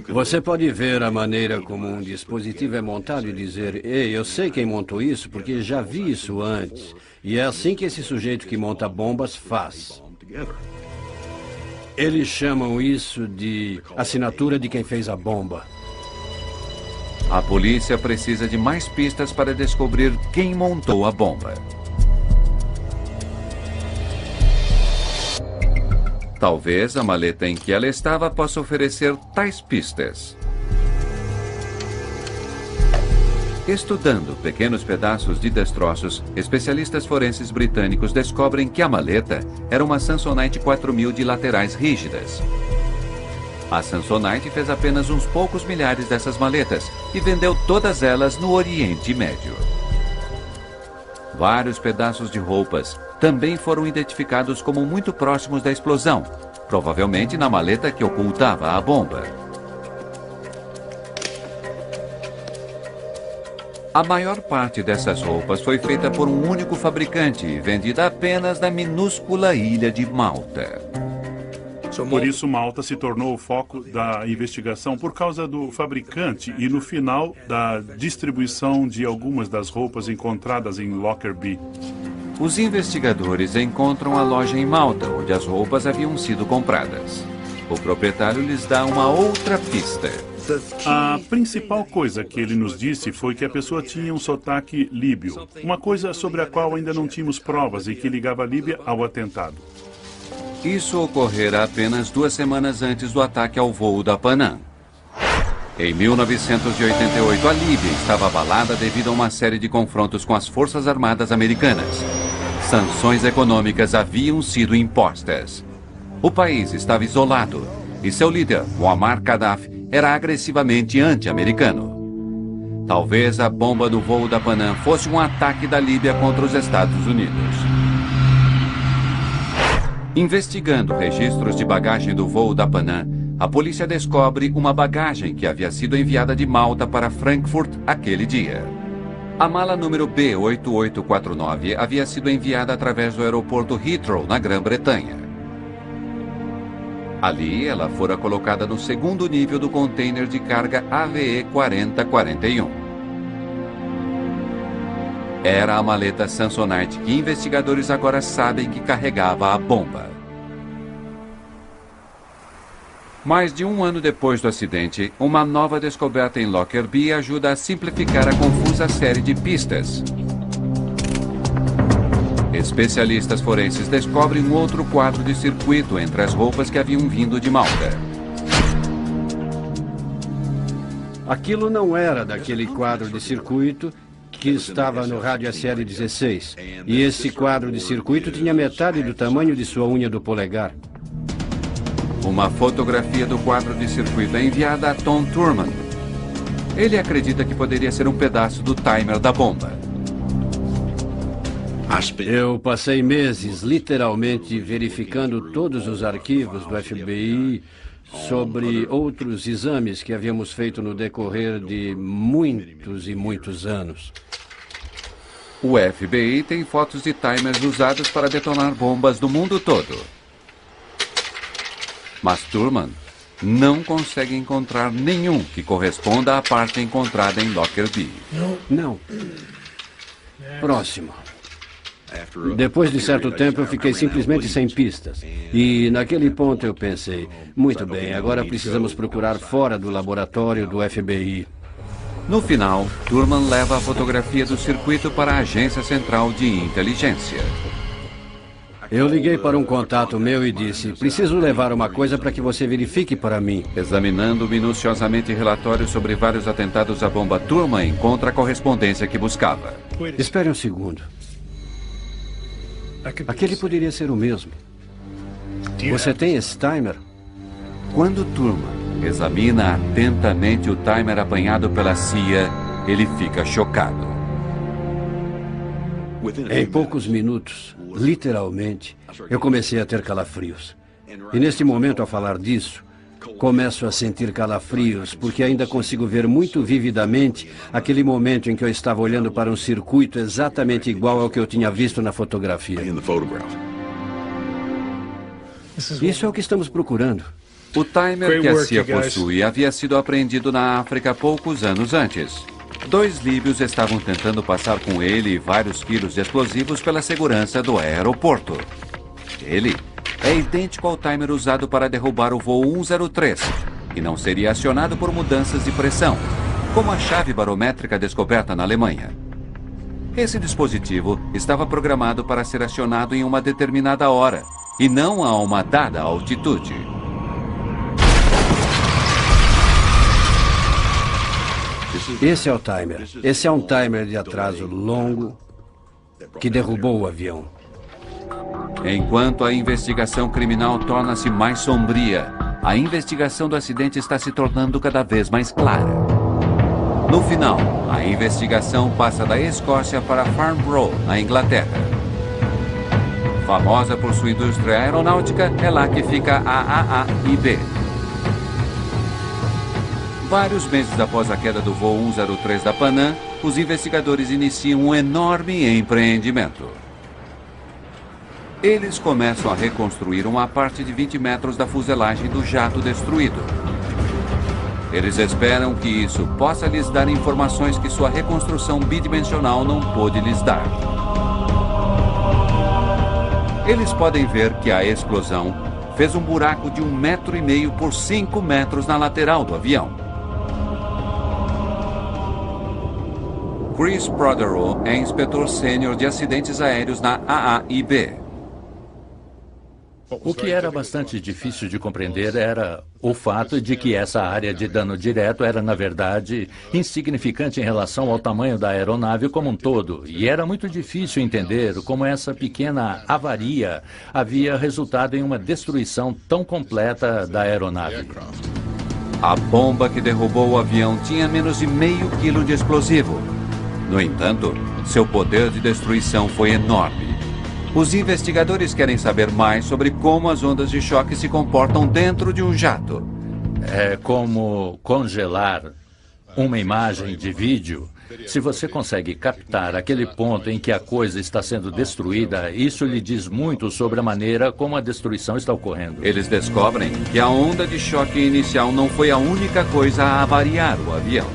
Speaker 4: Você pode ver a maneira como um dispositivo é montado e dizer: ei, eu sei quem montou isso porque já vi isso antes. E é assim que esse sujeito que monta bombas faz. Eles chamam isso de assinatura de quem fez a bomba.
Speaker 2: A polícia precisa de mais pistas para descobrir quem montou a bomba. Talvez a maleta em que ela estava possa oferecer tais pistas. Estudando pequenos pedaços de destroços, especialistas forenses britânicos descobrem que a maleta era uma Samsonite 4000 de laterais rígidas. A Samsonite fez apenas uns poucos milhares dessas maletas e vendeu todas elas no Oriente Médio. Vários pedaços de roupas também foram identificados como muito próximos da explosão, provavelmente na maleta que ocultava a bomba. A maior parte dessas roupas foi feita por um único fabricante e vendida apenas na minúscula ilha de Malta.
Speaker 6: Por isso, Malta se tornou o foco da investigação por causa do fabricante e, no final, da distribuição de algumas das roupas encontradas em Lockerbie.
Speaker 2: Os investigadores encontram a loja em Malta, onde as roupas haviam sido compradas. O proprietário lhes dá uma outra pista.
Speaker 6: A principal coisa que ele nos disse foi que a pessoa tinha um sotaque líbio, uma coisa sobre a qual ainda não tínhamos provas e que ligava a Líbia ao atentado.
Speaker 2: Isso ocorrera apenas 2 semanas antes do ataque ao voo da Panam. Em 1988, a Líbia estava abalada devido a uma série de confrontos com as Forças Armadas Americanas. Sanções econômicas haviam sido impostas. O país estava isolado e seu líder, Muammar Gaddafi, era agressivamente anti-americano. Talvez a bomba no voo da Panam fosse um ataque da Líbia contra os Estados Unidos. Investigando registros de bagagem do voo da Panam, a polícia descobre uma bagagem que havia sido enviada de Malta para Frankfurt aquele dia. A mala número B8849 havia sido enviada através do aeroporto Heathrow, na Grã-Bretanha. Ali, ela fora colocada no segundo nível do container de carga AVE 4041. Era a maleta Samsonite que investigadores agora sabem que carregava a bomba. Mais de 1 ano depois do acidente, uma nova descoberta em Lockerbie ajuda a simplificar a confusa série de pistas. Especialistas forenses descobrem um outro quadro de circuito entre as roupas que haviam vindo de Malta.
Speaker 4: Aquilo não era daquele quadro de circuito que estava no rádio SL-16. E esse quadro de circuito tinha metade do tamanho de sua unha do polegar.
Speaker 2: Uma fotografia do quadro de circuito é enviada a Tom Thurman. Ele acredita que poderia ser um pedaço do timer da bomba.
Speaker 4: Eu passei meses, literalmente, verificando todos os arquivos do FBI sobre outros exames que havíamos feito no decorrer de muitos e muitos anos.
Speaker 2: O FBI tem fotos de timers usados para detonar bombas no mundo todo. Mas Thurman não consegue encontrar nenhum que corresponda à parte encontrada em Lockerbie.
Speaker 4: Não. Próximo. Depois de certo tempo, eu fiquei simplesmente sem pistas. E naquele ponto eu pensei, muito bem, agora precisamos procurar fora do laboratório do FBI.
Speaker 2: No final, Thurman leva a fotografia do circuito para a Agência Central de Inteligência.
Speaker 4: Eu liguei para um contato meu e disse, preciso levar uma coisa para que você verifique para mim.
Speaker 2: Examinando minuciosamente relatórios sobre vários atentados à bomba, Thurman encontra a correspondência que buscava.
Speaker 4: Espere um segundo. Aquele poderia ser o mesmo. Você tem esse timer?
Speaker 2: Quando Thurman examina atentamente o timer apanhado pela CIA, ele fica chocado.
Speaker 4: Em poucos minutos, literalmente, eu comecei a ter calafrios. E neste momento, ao falar disso, começo a sentir calafrios, porque ainda consigo ver muito vividamente aquele momento em que eu estava olhando para um circuito exatamente igual ao que eu tinha visto na fotografia. Isso é o que estamos procurando.
Speaker 2: O timer que a CIA possui havia sido apreendido na África poucos anos antes. 2 líbios estavam tentando passar com ele vários quilos de explosivos pela segurança do aeroporto. Ele é idêntico ao timer usado para derrubar o voo 103 e não seria acionado por mudanças de pressão, como a chave barométrica descoberta na Alemanha. Esse dispositivo estava programado para ser acionado em uma determinada hora e não a uma dada altitude.
Speaker 4: Esse é o timer. Esse é um timer de atraso longo que derrubou o avião.
Speaker 2: Enquanto a investigação criminal torna-se mais sombria, a investigação do acidente está se tornando cada vez mais clara. No final, a investigação passa da Escócia para Farnborough, na Inglaterra. Famosa por sua indústria aeronáutica, é lá que fica a AAIB. Vários meses após a queda do voo 103 da Panam, os investigadores iniciam um enorme empreendimento. Eles começam a reconstruir uma parte de 20 metros da fuselagem do jato destruído. Eles esperam que isso possa lhes dar informações que sua reconstrução bidimensional não pôde lhes dar. Eles podem ver que a explosão fez um buraco de 1,5 metro por 5 metros na lateral do avião. Chris Prothero é inspetor sênior de acidentes aéreos na AAIB.
Speaker 3: O que era bastante difícil de compreender era o fato de que essa área de dano direto era, na verdade, insignificante em relação ao tamanho da aeronave como um todo. E era muito difícil entender como essa pequena avaria havia resultado em uma destruição tão completa da aeronave.
Speaker 2: A bomba que derrubou o avião tinha menos de meio quilo de explosivo. No entanto, seu poder de destruição foi enorme. Os investigadores querem saber mais sobre como as ondas de choque se comportam dentro de um jato.
Speaker 3: É como congelar uma imagem de vídeo. Se você consegue captar aquele ponto em que a coisa está sendo destruída, isso lhe diz muito sobre a maneira como a destruição está ocorrendo.
Speaker 2: Eles descobrem que a onda de choque inicial não foi a única coisa a avariar o avião.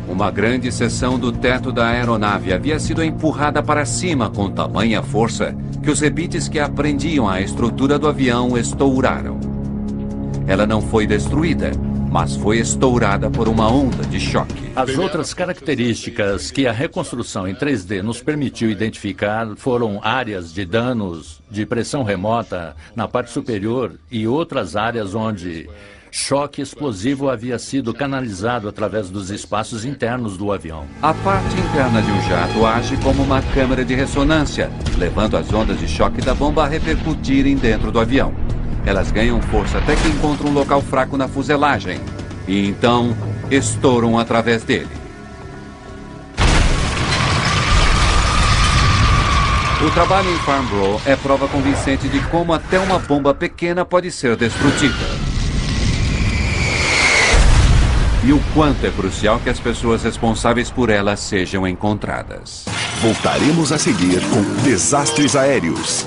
Speaker 2: Uma grande seção do teto da aeronave havia sido empurrada para cima com tamanha força que os rebites que prendiam a estrutura do avião estouraram. Ela não foi destruída, mas foi estourada por uma onda de choque.
Speaker 3: As outras características que a reconstrução em 3D nos permitiu identificar foram áreas de danos de pressão remota na parte superior e outras áreas onde choque explosivo havia sido canalizado através dos espaços internos do avião.
Speaker 2: A parte interna de um jato age como uma câmara de ressonância, levando as ondas de choque da bomba a repercutirem dentro do avião. Elas ganham força até que encontram um local fraco na fuselagem e então estouram através dele. O trabalho em Farnborough é prova convincente de como até uma bomba pequena pode ser destrutiva. E o quanto é crucial que as pessoas responsáveis por ela sejam encontradas.
Speaker 1: Voltaremos a seguir com Desastres Aéreos.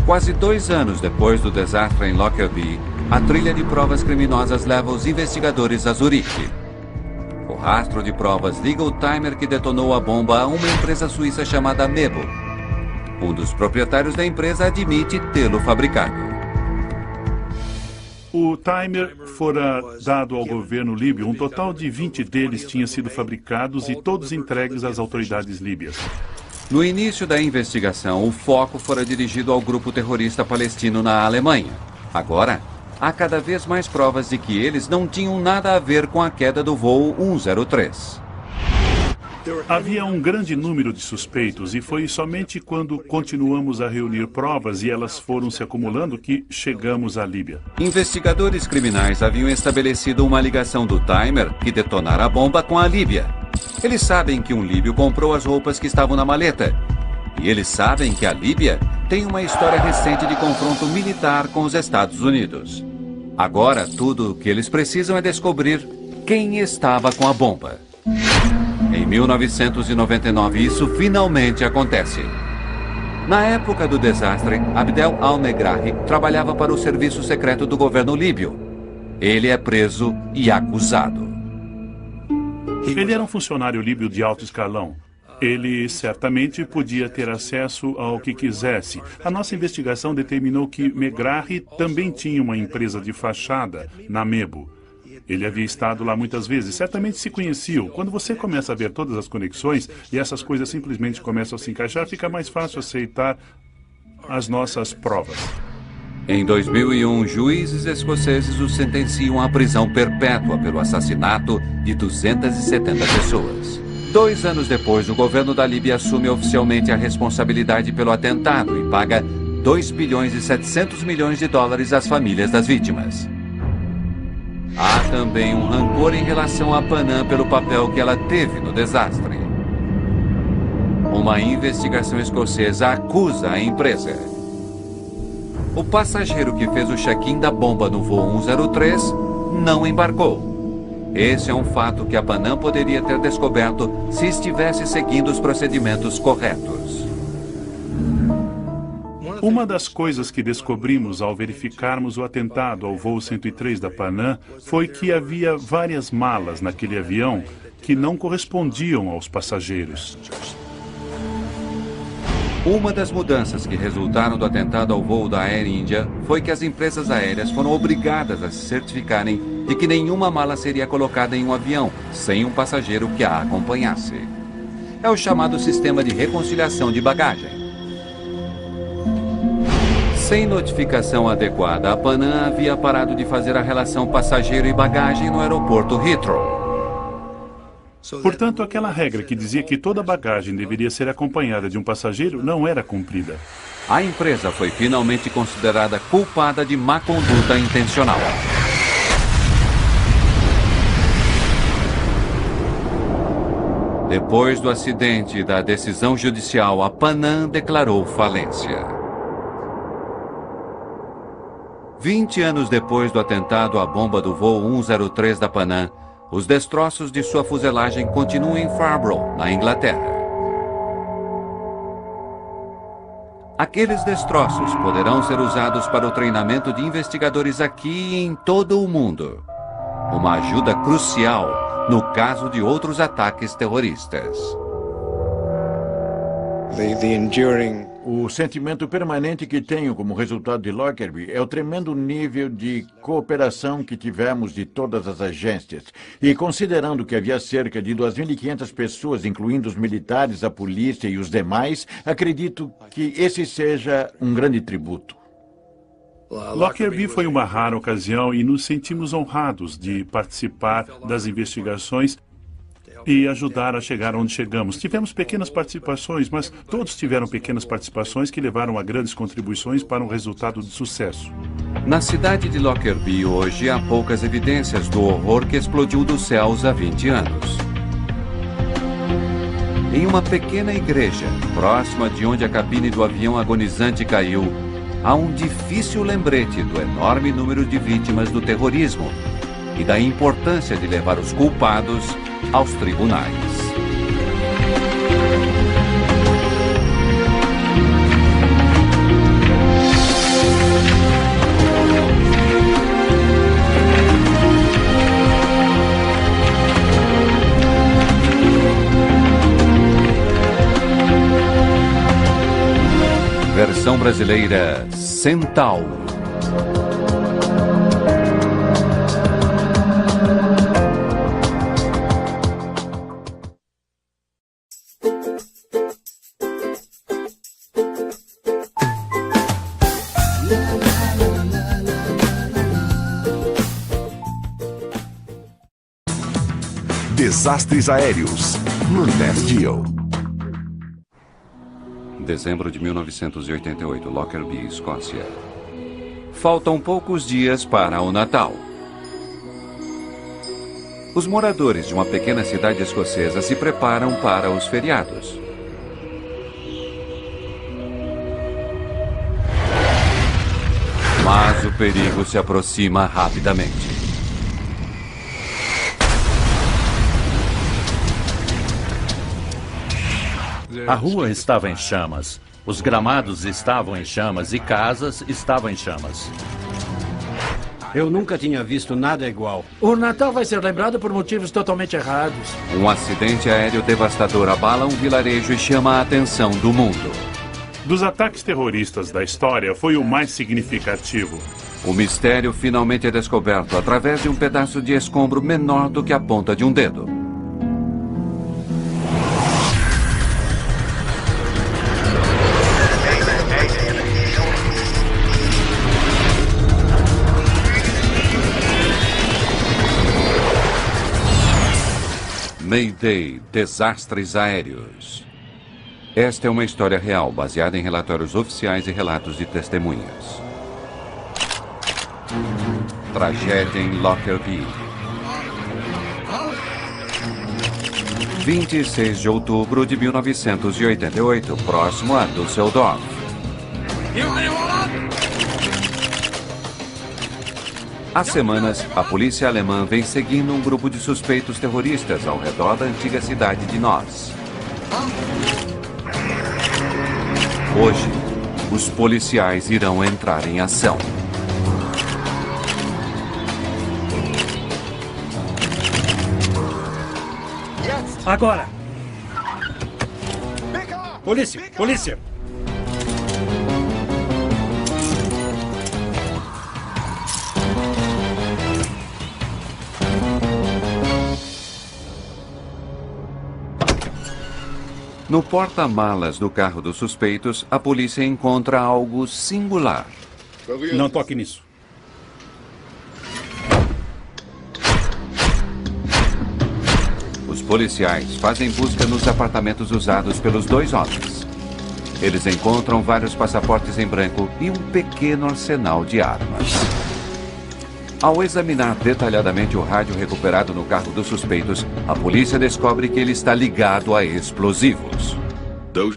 Speaker 2: Quase 2 anos depois do desastre em Lockerbie, a trilha de provas criminosas leva os investigadores a Zurique. O rastro de provas liga o timer que detonou a bomba a uma empresa suíça chamada Mebo. Um dos proprietários da empresa admite tê-lo fabricado.
Speaker 6: O timer fora dado ao governo líbio. Um total de 20 deles tinham sido fabricados e todos entregues às autoridades líbias.
Speaker 2: No início da investigação, o foco fora dirigido ao grupo terrorista palestino na Alemanha. Agora, há cada vez mais provas de que eles não tinham nada a ver com a queda do voo 103.
Speaker 6: Havia um grande número de suspeitos e foi somente quando continuamos a reunir provas e elas foram se acumulando que chegamos à Líbia.
Speaker 2: Investigadores criminais haviam estabelecido uma ligação do timer que detonara a bomba com a Líbia. Eles sabem que um líbio comprou as roupas que estavam na maleta. E eles sabem que a Líbia tem uma história recente de confronto militar com os Estados Unidos. Agora, tudo o que eles precisam é descobrir quem estava com a bomba. Em 1999, isso finalmente acontece. Na época do desastre, Abdel al-Megrahi trabalhava para o serviço secreto do governo líbio. Ele é preso e acusado.
Speaker 6: Ele era um funcionário líbio de alto escalão. Ele certamente podia ter acesso ao que quisesse. A nossa investigação determinou que Megrahi também tinha uma empresa de fachada na Mebo. Ele havia estado lá muitas vezes, certamente se conheciam. Quando você começa a ver todas as conexões e essas coisas simplesmente começam a se encaixar, fica mais fácil aceitar as nossas provas.
Speaker 2: Em 2001, juízes escoceses o sentenciam à prisão perpétua pelo assassinato de 270 pessoas. 2 anos depois, o governo da Líbia assume oficialmente a responsabilidade pelo atentado e paga 2 bilhões e 700 milhões de dólares às famílias das vítimas. Há também um rancor em relação a Panam pelo papel que ela teve no desastre. Uma investigação escocesa acusa a empresa. O passageiro que fez o check-in da bomba no voo 103 não embarcou. Esse é um fato que a Panam poderia ter descoberto se estivesse seguindo os procedimentos corretos.
Speaker 6: Uma das coisas que descobrimos ao verificarmos o atentado ao voo 103 da Panam foi que havia várias malas naquele avião que não correspondiam aos passageiros.
Speaker 2: Uma das mudanças que resultaram do atentado ao voo da Air India foi que as empresas aéreas foram obrigadas a se certificarem de que nenhuma mala seria colocada em um avião sem um passageiro que a acompanhasse. É o chamado sistema de reconciliação de bagagem. Sem notificação adequada, a Panam havia parado de fazer a relação passageiro e bagagem no aeroporto Heathrow.
Speaker 6: Portanto, aquela regra que dizia que toda bagagem deveria ser acompanhada de um passageiro não era cumprida.
Speaker 2: A empresa foi finalmente considerada culpada de má conduta intencional. Depois do acidente e da decisão judicial, a Panam declarou falência. 20 anos depois do atentado à bomba do voo 103 da Panam, os destroços de sua fuselagem continuam em Farnborough, na Inglaterra. Aqueles destroços poderão ser usados para o treinamento de investigadores aqui e em todo o mundo. Uma ajuda crucial no caso de outros ataques terroristas.
Speaker 10: O sentimento permanente que tenho como resultado de Lockerbie é o tremendo nível de cooperação que tivemos de todas as agências. E considerando que havia cerca de 2.500 pessoas, incluindo os militares, a polícia e os demais, acredito que esse seja um grande tributo.
Speaker 6: Lockerbie foi uma rara ocasião e nos sentimos honrados de participar das investigações e ajudar a chegar onde chegamos. Tivemos pequenas participações, mas todos tiveram pequenas participações que levaram a grandes contribuições para um resultado de sucesso.
Speaker 2: Na cidade de Lockerbie hoje há poucas evidências do horror que explodiu dos céus há 20 anos. Em uma pequena igreja, próxima de onde a cabine do avião agonizante caiu, há um difícil lembrete do enorme número de vítimas do terrorismo e da importância de levar os culpados aos tribunais. Versão brasileira Centauro.
Speaker 1: Desastres aéreos, no Nat Geo.
Speaker 2: Dezembro de 1988, Lockerbie, Escócia. Faltam poucos dias para o Natal. Os moradores de uma pequena cidade escocesa se preparam para os feriados. Mas o perigo se aproxima rapidamente.
Speaker 3: A rua estava em chamas, os gramados estavam em chamas e casas estavam em chamas.
Speaker 4: Eu nunca tinha visto nada igual.
Speaker 11: O Natal vai ser lembrado por motivos totalmente errados.
Speaker 2: Um acidente aéreo devastador abala um vilarejo e chama a atenção do mundo.
Speaker 6: Dos ataques terroristas da história, foi o mais significativo.
Speaker 2: O mistério finalmente é descoberto através de um pedaço de escombro menor do que a ponta de um dedo. Mayday, desastres aéreos. Esta é uma história real, baseada em relatórios oficiais e relatos de testemunhas. Tragédia em Lockerbie. 26 de outubro de 1988, próximo a Düsseldorf. Há semanas, a polícia alemã vem seguindo um grupo de suspeitos terroristas ao redor da antiga cidade de Nós. Hoje, os policiais irão entrar em ação.
Speaker 5: Agora!
Speaker 7: Polícia! Polícia!
Speaker 2: No porta-malas do carro dos suspeitos, a polícia encontra algo singular.
Speaker 7: Não toque nisso.
Speaker 2: Os policiais fazem busca nos apartamentos usados pelos dois homens. Eles encontram vários passaportes em branco e um pequeno arsenal de armas. Ao examinar detalhadamente o rádio recuperado no carro dos suspeitos, a polícia descobre que ele está ligado a explosivos.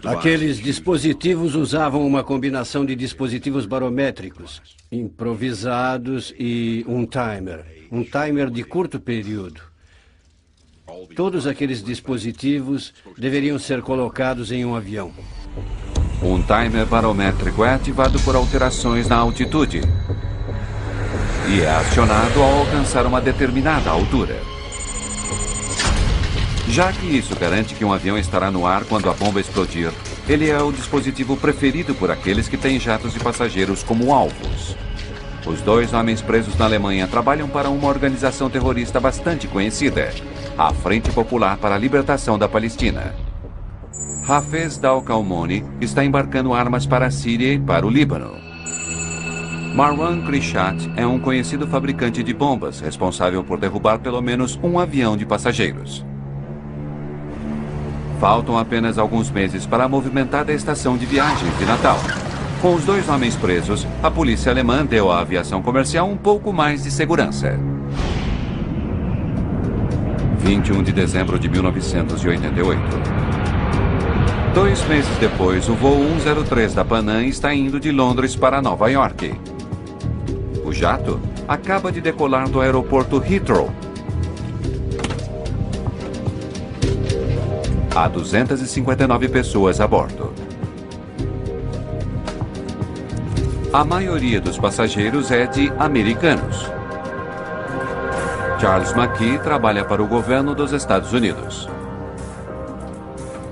Speaker 4: Aqueles dispositivos usavam uma combinação de dispositivos barométricos, improvisados e um timer de curto período. Todos aqueles dispositivos deveriam ser colocados em um avião.
Speaker 2: Um timer barométrico é ativado por alterações na altitude e é acionado ao alcançar uma determinada altura. Já que isso garante que um avião estará no ar quando a bomba explodir, ele é o dispositivo preferido por aqueles que têm jatos de passageiros como alvos. Os dois homens presos na Alemanha trabalham para uma organização terrorista bastante conhecida, a Frente Popular para a Libertação da Palestina. Hafez Dal-Kalmoni está embarcando armas para a Síria e para o Líbano. Marwan Krishat é um conhecido fabricante de bombas, responsável por derrubar pelo menos um avião de passageiros. Faltam apenas alguns meses para a movimentada estação de viagens de Natal. Com os dois homens presos, a polícia alemã deu à aviação comercial um pouco mais de segurança. 21 de dezembro de 1988. 2 meses depois, o voo 103 da Pan Am está indo de Londres para Nova York. O jato acaba de decolar do aeroporto Heathrow. Há 259 pessoas a bordo. A maioria dos passageiros é de americanos. Charles McKee trabalha para o governo dos Estados Unidos.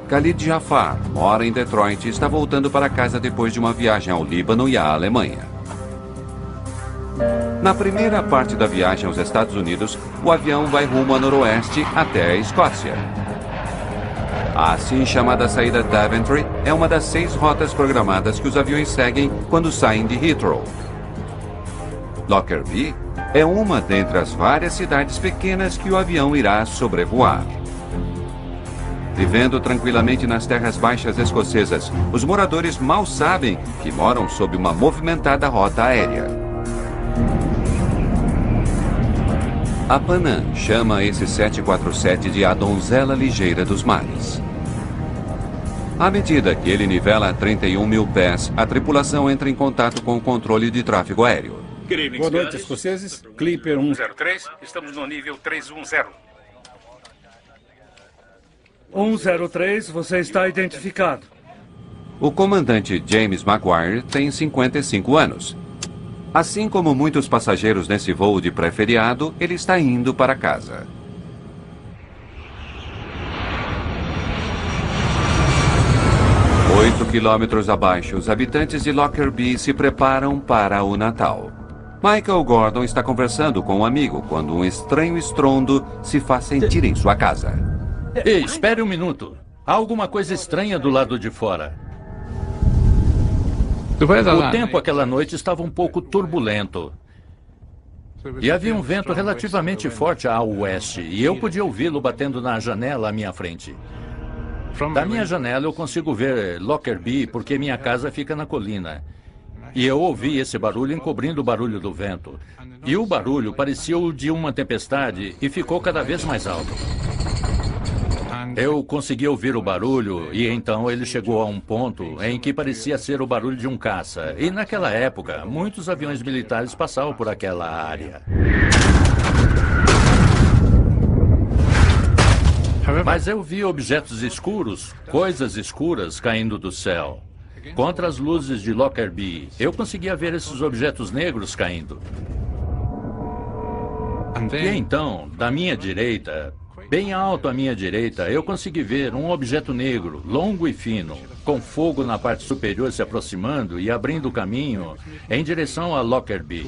Speaker 2: Khalid Jafar mora em Detroit e está voltando para casa depois de uma viagem ao Líbano e à Alemanha. Na primeira parte da viagem aos Estados Unidos, o avião vai rumo a noroeste até a Escócia. A assim chamada saída Daventry é uma das 6 rotas programadas que os aviões seguem quando saem de Heathrow. Lockerbie é uma dentre as várias cidades pequenas que o avião irá sobrevoar. Vivendo tranquilamente nas terras baixas escocesas, os moradores mal sabem que moram sob uma movimentada rota aérea. A Pan Am chama esse 747 de a donzela ligeira dos mares. À medida que ele nivela a 31 mil pés, a tripulação entra em contato com o controle de tráfego aéreo.
Speaker 7: Boa noite, escoceses. Clipper 103, estamos no nível 310.
Speaker 5: 103, você está identificado.
Speaker 2: O comandante James Maguire tem 55 anos. Assim como muitos passageiros nesse voo de pré-feriado, ele está indo para casa. Oito quilômetros abaixo, os habitantes de Lockerbie se preparam para o Natal. Michael Gordon está conversando com um amigo quando um estranho estrondo se faz sentir em sua casa.
Speaker 3: Ei, espere um minuto. Há alguma coisa estranha do lado de fora. O tempo aquela noite estava um pouco turbulento. E havia um vento relativamente forte a oeste, e eu podia ouvi-lo batendo na janela à minha frente. Da minha janela eu consigo ver Lockerbie porque minha casa fica na colina. E eu ouvi esse barulho encobrindo o barulho do vento. E o barulho parecia o de uma tempestade e ficou cada vez mais alto. Eu consegui ouvir o barulho e então ele chegou a um ponto em que parecia ser o barulho de um caça. E naquela época, muitos aviões militares passavam por aquela área. Mas eu vi objetos escuros, coisas escuras caindo do céu. contra as luzes de Lockerbie, eu conseguia ver esses objetos negros caindo. E então, da minha direita, bem alto à minha direita, eu consegui ver um objeto negro, longo e fino, com fogo na parte superior se aproximando e abrindo caminho em direção a Lockerbie.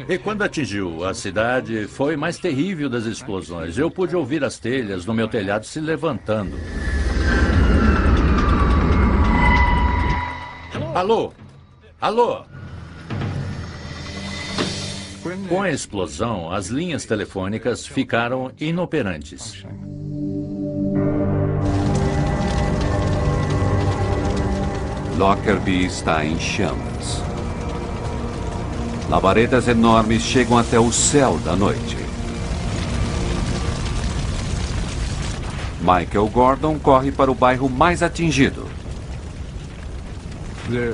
Speaker 3: E quando atingiu a cidade, foi mais terrível das explosões. Eu pude ouvir as telhas no meu telhado se levantando. Alô? Alô? Com a explosão, as linhas telefônicas ficaram inoperantes.
Speaker 2: Lockerbie está em chamas. Labaredas enormes chegam até o céu da noite. Michael Gordon corre para o bairro mais atingido.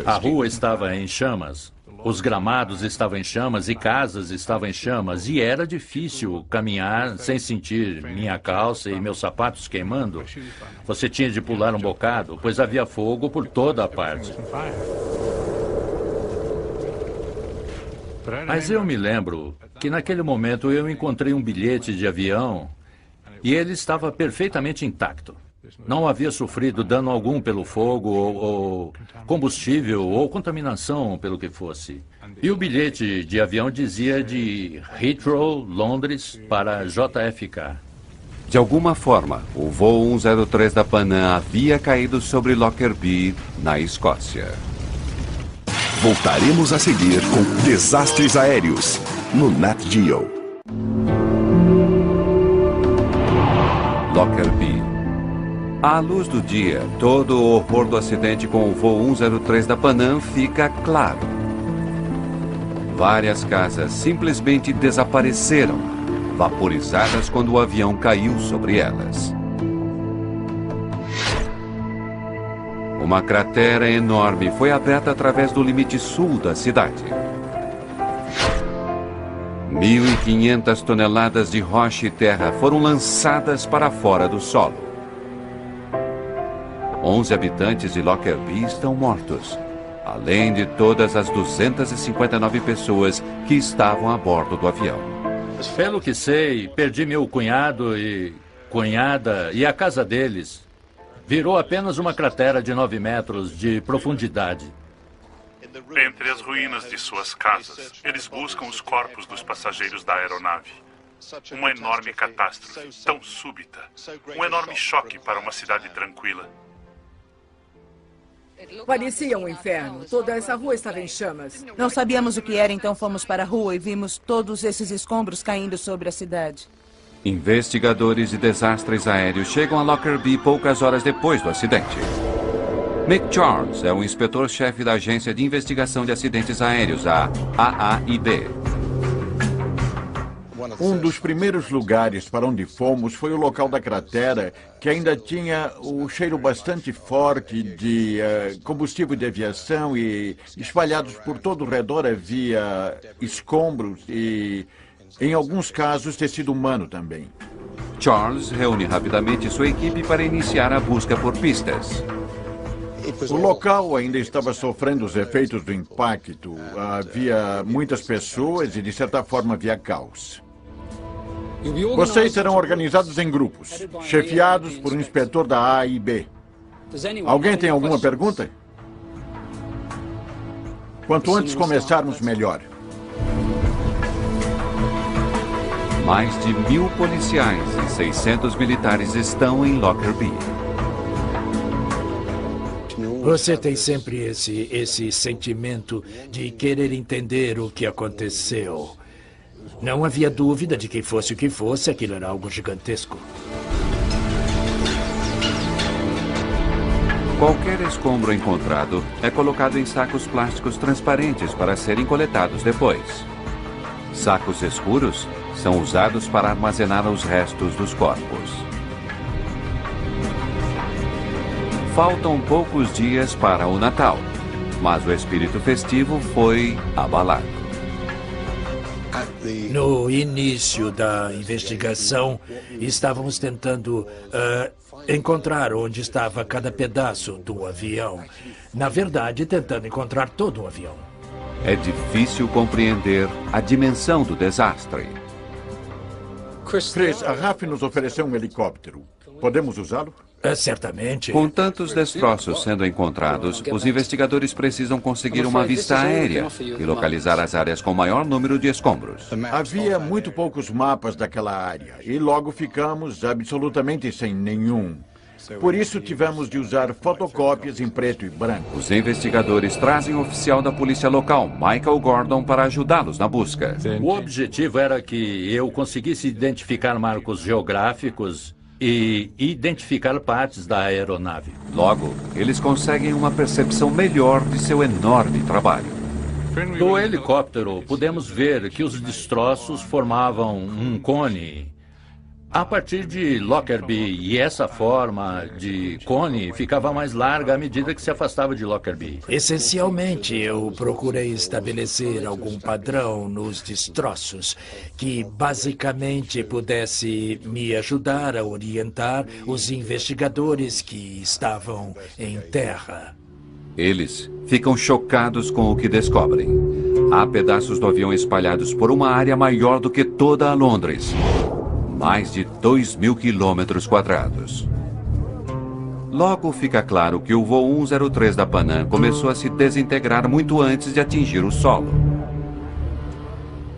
Speaker 3: A rua estava em chamas, os gramados estavam em chamas e casas estavam em chamas. E era difícil caminhar sem sentir minha calça e meus sapatos queimando. Você tinha de pular um bocado, pois havia fogo por toda a parte. Mas eu me lembro que naquele momento eu encontrei um bilhete de avião e ele estava perfeitamente intacto. Não havia sofrido dano algum pelo fogo ou combustível ou contaminação pelo que fosse. E o bilhete de avião dizia de Heathrow, Londres, para JFK.
Speaker 2: De alguma forma, o voo 103 da Pan Am havia caído sobre Lockerbie, na Escócia.
Speaker 1: Voltaremos a seguir com Desastres Aéreos, no Nat Geo.
Speaker 2: Lockerbie. À luz do dia, todo o horror do acidente com o voo 103 da Pan Am fica claro. Várias casas simplesmente desapareceram, vaporizadas quando o avião caiu sobre elas. Uma cratera enorme foi aberta através do limite sul da cidade. 1.500 toneladas de rocha e terra foram lançadas para fora do solo. 11 habitantes de Lockerbie estão mortos, além de todas as 259 pessoas que estavam a bordo do avião.
Speaker 3: Pelo que sei, perdi meu cunhado e cunhada e a casa deles. Virou apenas uma cratera de 9 metros de profundidade.
Speaker 6: Entre as ruínas de suas casas, eles buscam os corpos dos passageiros da aeronave. Uma enorme catástrofe, tão súbita. Um enorme choque para uma cidade tranquila.
Speaker 8: Parecia um inferno. Toda essa rua estava em chamas.
Speaker 9: Não sabíamos o que era, então fomos para a rua e vimos todos esses escombros caindo sobre a cidade.
Speaker 2: Investigadores de desastres aéreos chegam a Lockerbie poucas horas depois do acidente. Mick Charles é o inspetor-chefe da Agência de Investigação de Acidentes Aéreos, a AAIB.
Speaker 10: Um dos primeiros lugares para onde fomos foi o local da cratera, que ainda tinha o cheiro bastante forte de combustível de aviação e espalhados por todo o redor havia escombros e, em alguns casos, tecido humano também.
Speaker 2: Charles reúne rapidamente sua equipe para iniciar a busca por pistas.
Speaker 10: O local ainda estava sofrendo os efeitos do impacto. Havia muitas pessoas e, de certa forma, havia caos. Vocês serão organizados em grupos, chefiados por um inspetor da AIB. Alguém tem alguma pergunta? Quanto antes começarmos, melhor.
Speaker 2: Mais de 1.000 policiais e 600 militares estão em Lockerbie.
Speaker 11: Você tem sempre esse sentimento de querer entender o que aconteceu. Não havia dúvida de que fosse o que fosse, aquilo era algo gigantesco.
Speaker 2: Qualquer escombro encontrado é colocado em sacos plásticos transparentes para serem coletados depois. Sacos escuros são usados para armazenar os restos dos corpos. Faltam poucos dias para o Natal, mas o espírito festivo foi abalado.
Speaker 11: No início da investigação, estávamos tentando encontrar onde estava cada pedaço do avião. Na verdade, tentando encontrar todo o avião.
Speaker 2: É difícil compreender a dimensão do desastre.
Speaker 10: Chris, a RAF nos ofereceu um helicóptero. Podemos usá-lo?
Speaker 11: Certamente.
Speaker 2: Com tantos destroços sendo encontrados, os investigadores precisam conseguir uma vista aérea e localizar as áreas com maior número de escombros.
Speaker 10: Havia muito poucos mapas daquela área e logo ficamos absolutamente sem nenhum. Por isso tivemos de usar fotocópias em preto e branco.
Speaker 2: Os investigadores trazem o oficial da polícia local, Michael Gordon, para ajudá-los na busca.
Speaker 3: O objetivo era que eu conseguisse identificar marcos geográficos e identificar partes da aeronave.
Speaker 2: Logo, eles conseguem uma percepção melhor de seu enorme trabalho.
Speaker 3: Do helicóptero, pudemos ver que os destroços formavam um cone a partir de Lockerbie, e essa forma de cone ficava mais larga à medida que se afastava de Lockerbie.
Speaker 11: Essencialmente, eu procurei estabelecer algum padrão nos destroços que basicamente pudesse me ajudar a orientar os investigadores que estavam em terra.
Speaker 2: Eles ficam chocados com o que descobrem. Há pedaços do avião espalhados por uma área maior do que toda a Londres. Mais de 2.000 quilômetros quadrados. Logo fica claro que o voo 103 da Pan Am começou a se desintegrar muito antes de atingir o solo.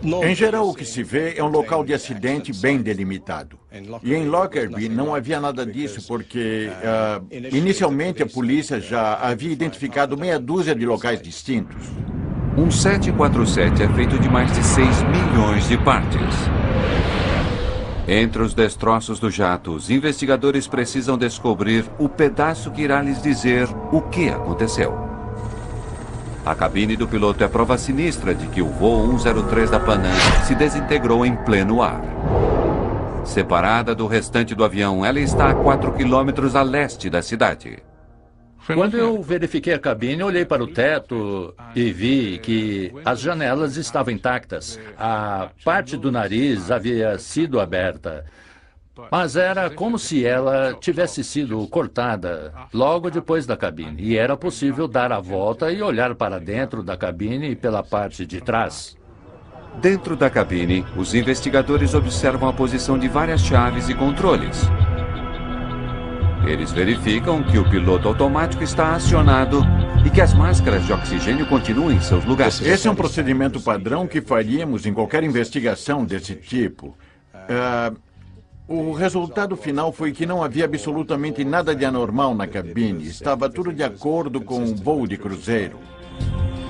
Speaker 10: Em geral, o que se vê é um local de acidente bem delimitado. E em Lockerbie não havia nada disso porque, inicialmente, a polícia já havia identificado meia dúzia de locais distintos.
Speaker 2: Um 747 é feito de mais de 6 milhões de partes. Entre os destroços do jato, os investigadores precisam descobrir o pedaço que irá lhes dizer o que aconteceu. A cabine do piloto é prova sinistra de que o voo 103 da Pan Am se desintegrou em pleno ar. Separada do restante do avião, ela está a 4 quilômetros a leste da cidade.
Speaker 3: Quando eu verifiquei a cabine, olhei para o teto e vi que as janelas estavam intactas. A parte do nariz havia sido aberta, mas era como se ela tivesse sido cortada logo depois da cabine. E era possível dar a volta e olhar para dentro da cabine pela parte de trás.
Speaker 2: Dentro da cabine, os investigadores observam a posição de várias chaves e controles. Eles verificam que o piloto automático está acionado e que as máscaras de oxigênio continuam em seus lugares.
Speaker 10: Esse é um procedimento padrão que faríamos em qualquer investigação desse tipo. O resultado final foi que não havia absolutamente nada de anormal na cabine. Estava tudo de acordo com um voo de cruzeiro.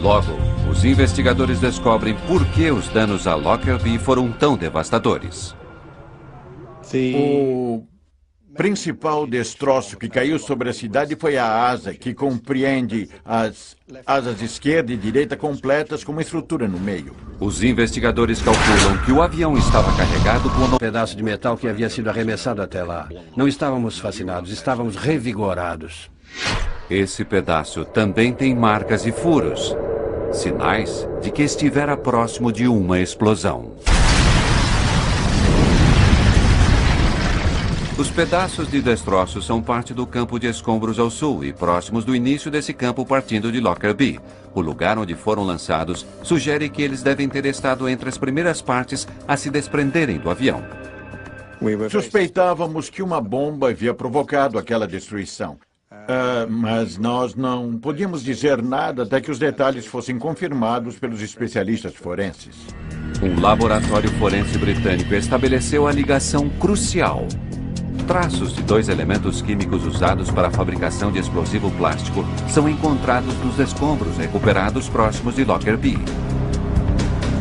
Speaker 2: Logo, os investigadores descobrem por que os danos a Lockerbie foram tão devastadores.
Speaker 10: O principal destroço que caiu sobre a cidade foi a asa, que compreende as asas esquerda e direita completas com uma estrutura no meio.
Speaker 2: Os investigadores calculam que o avião estava carregado com um
Speaker 4: pedaço de metal que havia sido arremessado até lá. Não estávamos fascinados, estávamos revigorados.
Speaker 2: Esse pedaço também tem marcas e furos, sinais de que estivera próximo de uma explosão. Os pedaços de destroços são parte do campo de escombros ao sul e próximos do início desse campo partindo de Lockerbie. O lugar onde foram lançados sugere que eles devem ter estado entre as primeiras partes a se desprenderem do avião.
Speaker 10: Suspeitávamos que uma bomba havia provocado aquela destruição. Mas nós não podíamos dizer nada até que os detalhes fossem confirmados pelos especialistas forenses.
Speaker 2: Um laboratório forense britânico estabeleceu a ligação crucial. Traços de 2 elementos químicos usados para a fabricação de explosivo plástico são encontrados nos escombros recuperados próximos de Lockerbie.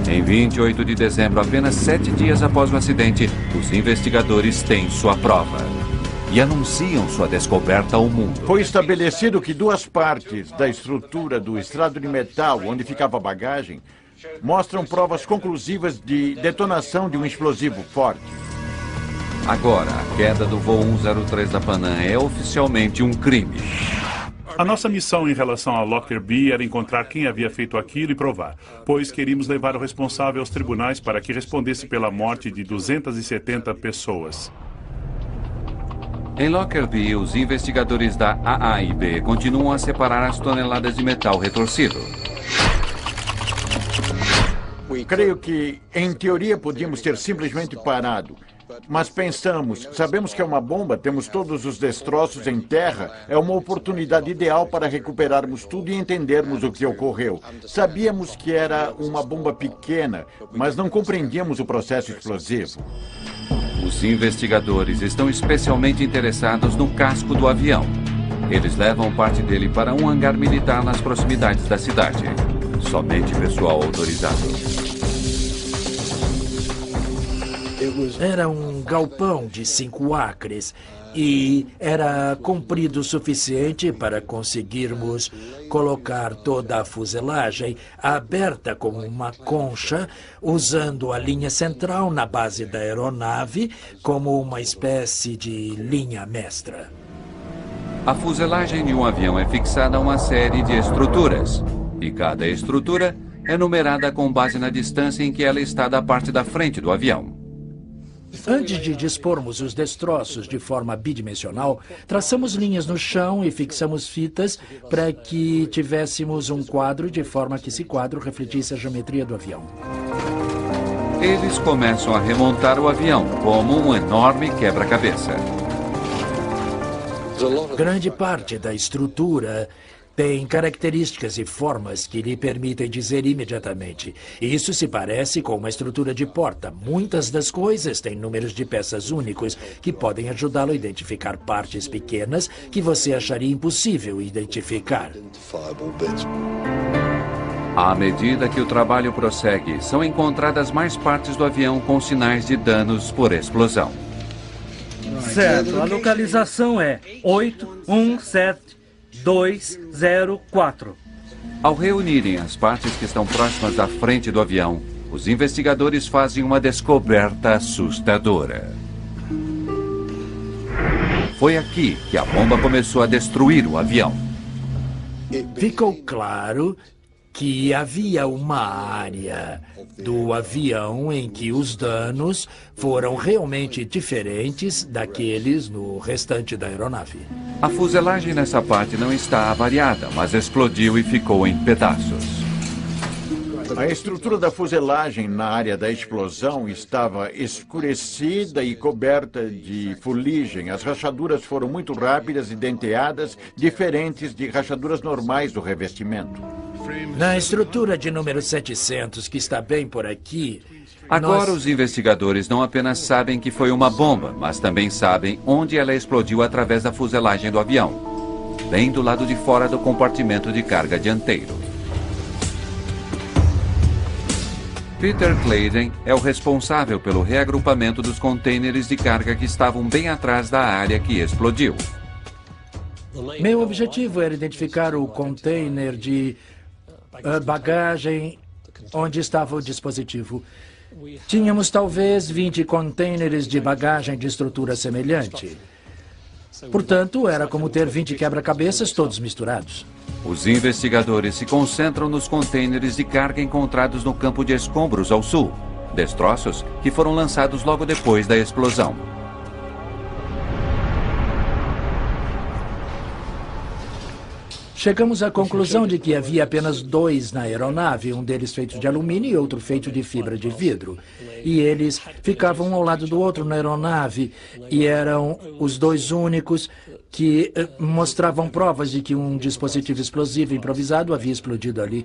Speaker 2: Em 28 de dezembro, apenas 7 dias após o acidente, os investigadores têm sua prova e anunciam sua descoberta ao mundo.
Speaker 10: Foi estabelecido que 2 partes da estrutura do estrado de metal onde ficava a bagagem mostram provas conclusivas de detonação de um explosivo forte.
Speaker 2: Agora, a queda do voo 103 da Panam é oficialmente um crime.
Speaker 6: A nossa missão em relação a Lockerbie era encontrar quem havia feito aquilo e provar, pois queríamos levar o responsável aos tribunais para que respondesse pela morte de 270 pessoas.
Speaker 2: Em Lockerbie, os investigadores da AAIB continuam a separar as toneladas de metal retorcido.
Speaker 10: Creio que, em teoria, podíamos ter simplesmente parado. Mas pensamos, sabemos que é uma bomba, temos todos os destroços em terra, é uma oportunidade ideal para recuperarmos tudo e entendermos o que ocorreu. Sabíamos que era uma bomba pequena, mas não compreendíamos o processo explosivo.
Speaker 2: Os investigadores estão especialmente interessados no casco do avião. Eles levam parte dele para um hangar militar nas proximidades da cidade. Somente pessoal autorizado.
Speaker 11: Era um galpão de 5 acres e era comprido o suficiente para conseguirmos colocar toda a fuselagem aberta como uma concha, usando a linha central na base da aeronave como uma espécie de linha mestra.
Speaker 2: A fuselagem de um avião é fixada a uma série de estruturas, e cada estrutura é numerada com base na distância em que ela está da parte da frente do avião.
Speaker 11: Antes de dispormos os destroços de forma bidimensional, traçamos linhas no chão e fixamos fitas para que tivéssemos um quadro de forma que esse quadro refletisse a geometria do avião.
Speaker 2: Eles começam a remontar o avião como um enorme quebra-cabeça.
Speaker 11: Grande parte da estrutura tem características e formas que lhe permitem dizer imediatamente: isso se parece com uma estrutura de porta. Muitas das coisas têm números de peças únicos que podem ajudá-lo a identificar partes pequenas que você acharia impossível identificar.
Speaker 2: À medida que o trabalho prossegue, são encontradas mais partes do avião com sinais de danos por explosão.
Speaker 5: Certo, a localização é 817-204.
Speaker 2: Ao reunirem as partes que estão próximas da frente do avião, os investigadores fazem uma descoberta assustadora. Foi aqui que a bomba começou a destruir o avião.
Speaker 11: Ficou claro que havia uma área do avião em que os danos foram realmente diferentes daqueles no restante da aeronave.
Speaker 2: A fuselagem nessa parte não está avariada, mas explodiu e ficou em pedaços.
Speaker 10: A estrutura da fuselagem na área da explosão estava escurecida e coberta de fuligem. As rachaduras foram muito rápidas e denteadas, diferentes de rachaduras normais do revestimento.
Speaker 11: Na estrutura de número 700, que está bem por aqui...
Speaker 2: Agora os investigadores não apenas sabem que foi uma bomba, mas também sabem onde ela explodiu através da fuselagem do avião, bem do lado de fora do compartimento de carga dianteiro. Peter Claydon é o responsável pelo reagrupamento dos contêineres de carga que estavam bem atrás da área que explodiu.
Speaker 11: Meu objetivo era identificar o container de bagagem onde estava o dispositivo. Tínhamos talvez 20 contêineres de bagagem de estrutura semelhante. Portanto, era como ter 20 quebra-cabeças todos misturados.
Speaker 2: Os investigadores se concentram nos contêineres de carga encontrados no campo de escombros ao sul, destroços que foram lançados logo depois da explosão.
Speaker 11: Chegamos à conclusão de que havia apenas 2 na aeronave, um deles feito de alumínio e outro feito de fibra de vidro. E eles ficavam um ao lado do outro na aeronave e eram os 2 únicos que mostravam provas de que um dispositivo explosivo improvisado havia explodido ali.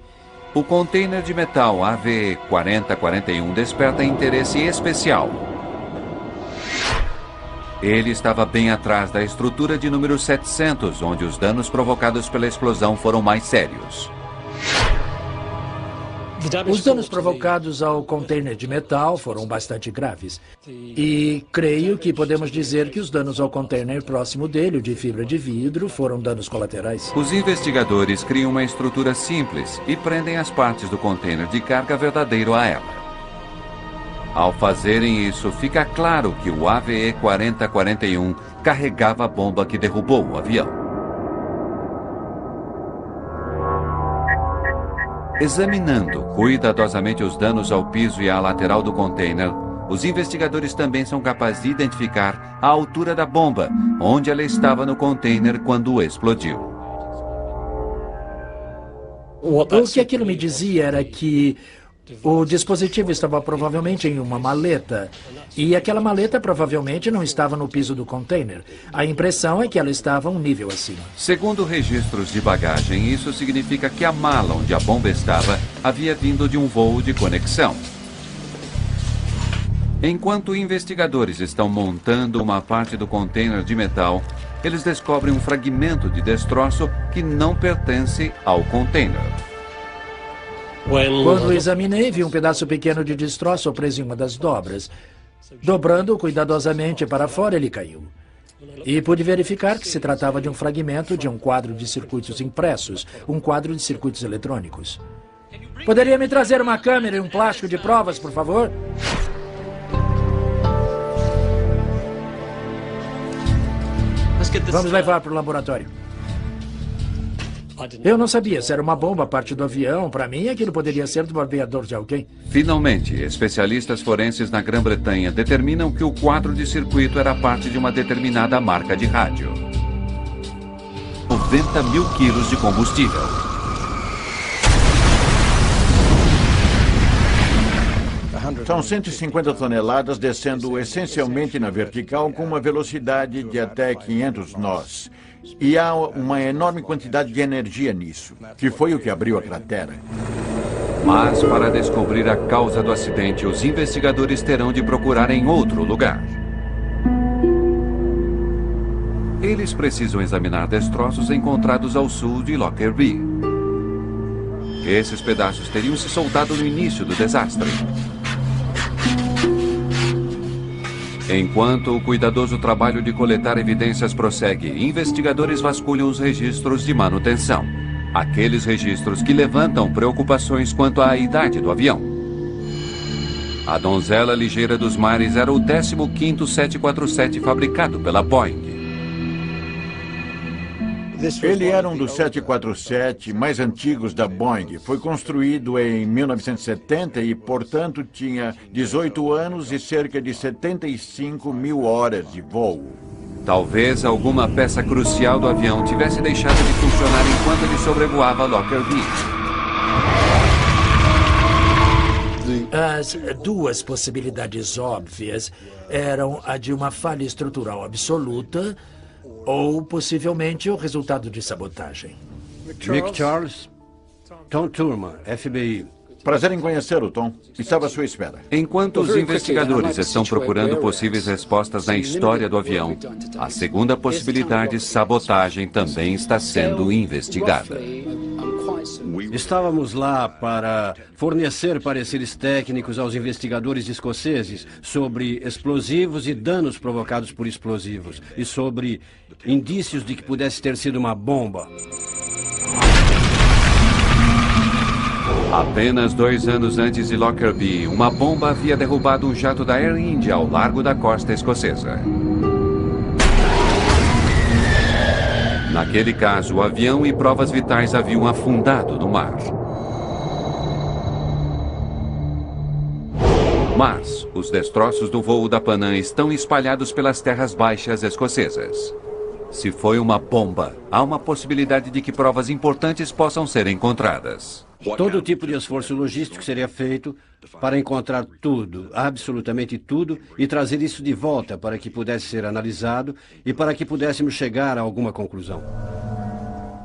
Speaker 2: O container de metal AV4041 desperta interesse especial. Ele estava bem atrás da estrutura de número 700, onde os danos provocados pela explosão foram mais sérios.
Speaker 11: Os danos provocados ao container de metal foram bastante graves. E creio que podemos dizer que os danos ao container próximo dele, o de fibra de vidro, foram danos colaterais.
Speaker 2: Os investigadores criam uma estrutura simples e prendem as partes do container de carga verdadeiro a ela. Ao fazerem isso, fica claro que o AVE 4041 carregava a bomba que derrubou o avião. Examinando cuidadosamente os danos ao piso e à lateral do container, os investigadores também são capazes de identificar a altura da bomba, onde ela estava no container quando explodiu.
Speaker 11: O que aquilo me dizia era que o dispositivo estava provavelmente em uma maleta, e aquela maleta provavelmente não estava no piso do container. A impressão é que ela estava um nível acima.
Speaker 2: Segundo registros de bagagem, isso significa que a mala onde a bomba estava havia vindo de um voo de conexão. Enquanto investigadores estão montando uma parte do container de metal, eles descobrem um fragmento de destroço que não pertence ao container.
Speaker 11: Quando examinei, vi um pedaço pequeno de destroço preso em uma das dobras. Dobrando cuidadosamente para fora, ele caiu. E pude verificar que se tratava de um fragmento de um quadro de circuitos impressos, um quadro de circuitos eletrônicos. Poderia me trazer uma câmera e um plástico de provas, por favor? Vamos levar para o laboratório. Eu não sabia se era uma bomba parte do avião. Para mim, aquilo poderia ser do barbeador de alguém.
Speaker 2: Finalmente, especialistas forenses na Grã-Bretanha determinam que o quadro de circuito era parte de uma determinada marca de rádio. 90 mil quilos de combustível.
Speaker 10: São 150 toneladas descendo essencialmente na vertical com uma velocidade de até 500 nós. E há uma enorme quantidade de energia nisso, que foi o que abriu a cratera.
Speaker 2: Mas para descobrir a causa do acidente, os investigadores terão de procurar em outro lugar. Eles precisam examinar destroços encontrados ao sul de Lockerbie. Esses pedaços teriam se soltado no início do desastre. Enquanto o cuidadoso trabalho de coletar evidências prossegue, investigadores vasculham os registros de manutenção. Aqueles registros que levantam preocupações quanto à idade do avião. A Donzela Ligeira dos Mares era o 15º 747 fabricado pela Boeing.
Speaker 10: Ele era um dos 747 mais antigos da Boeing. Foi construído em 1970 e, portanto, tinha 18 anos e cerca de 75 mil horas de voo.
Speaker 2: Talvez alguma peça crucial do avião tivesse deixado de funcionar enquanto ele sobrevoava Lockerbie.
Speaker 11: As duas possibilidades óbvias eram a de uma falha estrutural absoluta ou, possivelmente, o resultado de sabotagem.
Speaker 4: Mick Charles, Tom Turma, FBI.
Speaker 10: Prazer em conhecê-lo, Tom. Estava à sua espera.
Speaker 2: Enquanto os investigadores estão procurando possíveis respostas na história do avião, a segunda possibilidade, sabotagem, também está sendo investigada.
Speaker 4: Estávamos lá para fornecer pareceres técnicos aos investigadores escoceses sobre explosivos e danos provocados por explosivos e sobre indícios de que pudesse ter sido uma bomba.
Speaker 2: Apenas 2 anos antes de Lockerbie, uma bomba havia derrubado um jato da Air India ao largo da costa escocesa. Naquele caso, o avião e provas vitais haviam afundado no mar. Mas os destroços do voo da Panam estão espalhados pelas terras baixas escocesas. Se foi uma bomba, há uma possibilidade de que provas importantes possam ser encontradas.
Speaker 4: Todo tipo de esforço logístico seria feito para encontrar tudo, absolutamente tudo, e trazer isso de volta para que pudesse ser analisado e para que pudéssemos chegar a alguma conclusão.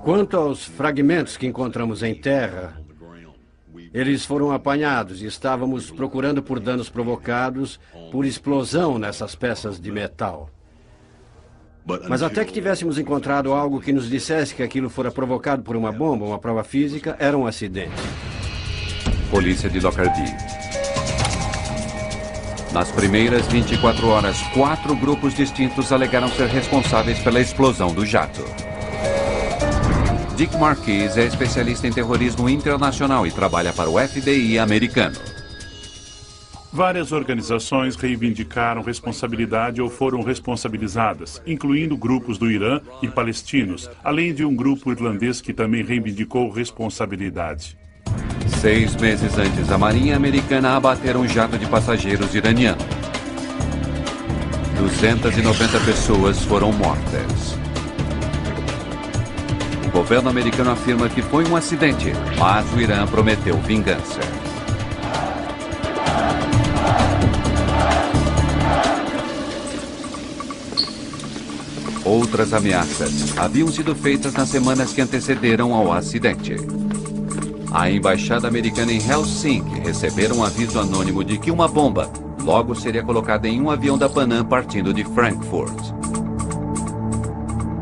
Speaker 4: Quanto aos fragmentos que encontramos em terra, eles foram apanhados e estávamos procurando por danos provocados por explosão nessas peças de metal. Mas até que tivéssemos encontrado algo que nos dissesse que aquilo fora provocado por uma bomba, uma prova física, era um acidente.
Speaker 2: Polícia de Lockerbie. Nas primeiras 24 horas, 4 grupos distintos alegaram ser responsáveis pela explosão do jato. Dick Marquis é especialista em terrorismo internacional e trabalha para o FBI americano.
Speaker 6: Várias organizações reivindicaram responsabilidade ou foram responsabilizadas, incluindo grupos do Irã e palestinos, além de um grupo irlandês que também reivindicou responsabilidade.
Speaker 2: 6 meses antes, a Marinha Americana abateu um jato de passageiros iraniano. 290 pessoas foram mortas. O governo americano afirma que foi um acidente, mas o Irã prometeu vingança. Outras ameaças haviam sido feitas nas semanas que antecederam ao acidente. A embaixada americana em Helsinki recebeu um aviso anônimo de que uma bomba logo seria colocada em um avião da Panam partindo de Frankfurt.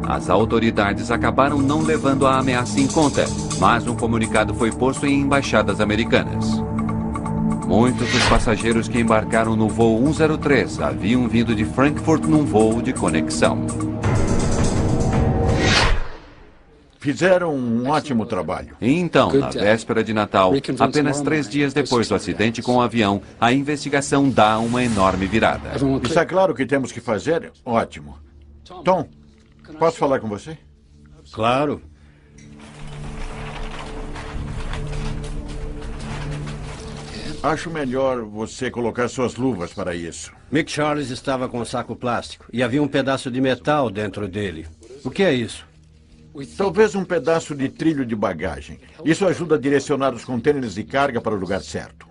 Speaker 2: As autoridades acabaram não levando a ameaça em conta, mas um comunicado foi posto em embaixadas americanas. Muitos dos passageiros que embarcaram no voo 103 haviam vindo de Frankfurt num voo de conexão.
Speaker 10: Fizeram um ótimo trabalho.
Speaker 2: Então, na véspera de Natal, apenas 3 dias depois do acidente com o avião, a investigação dá uma enorme virada.
Speaker 10: Está claro o que temos que fazer? Ótimo. Tom, posso falar com você?
Speaker 4: Claro.
Speaker 10: Acho melhor você colocar suas luvas para isso.
Speaker 4: Mick Charles estava com um saco plástico e havia um pedaço de metal dentro dele. O que é isso?
Speaker 10: Talvez um pedaço de trilho de bagagem. Isso ajuda a direcionar os contêineres de carga para o lugar certo.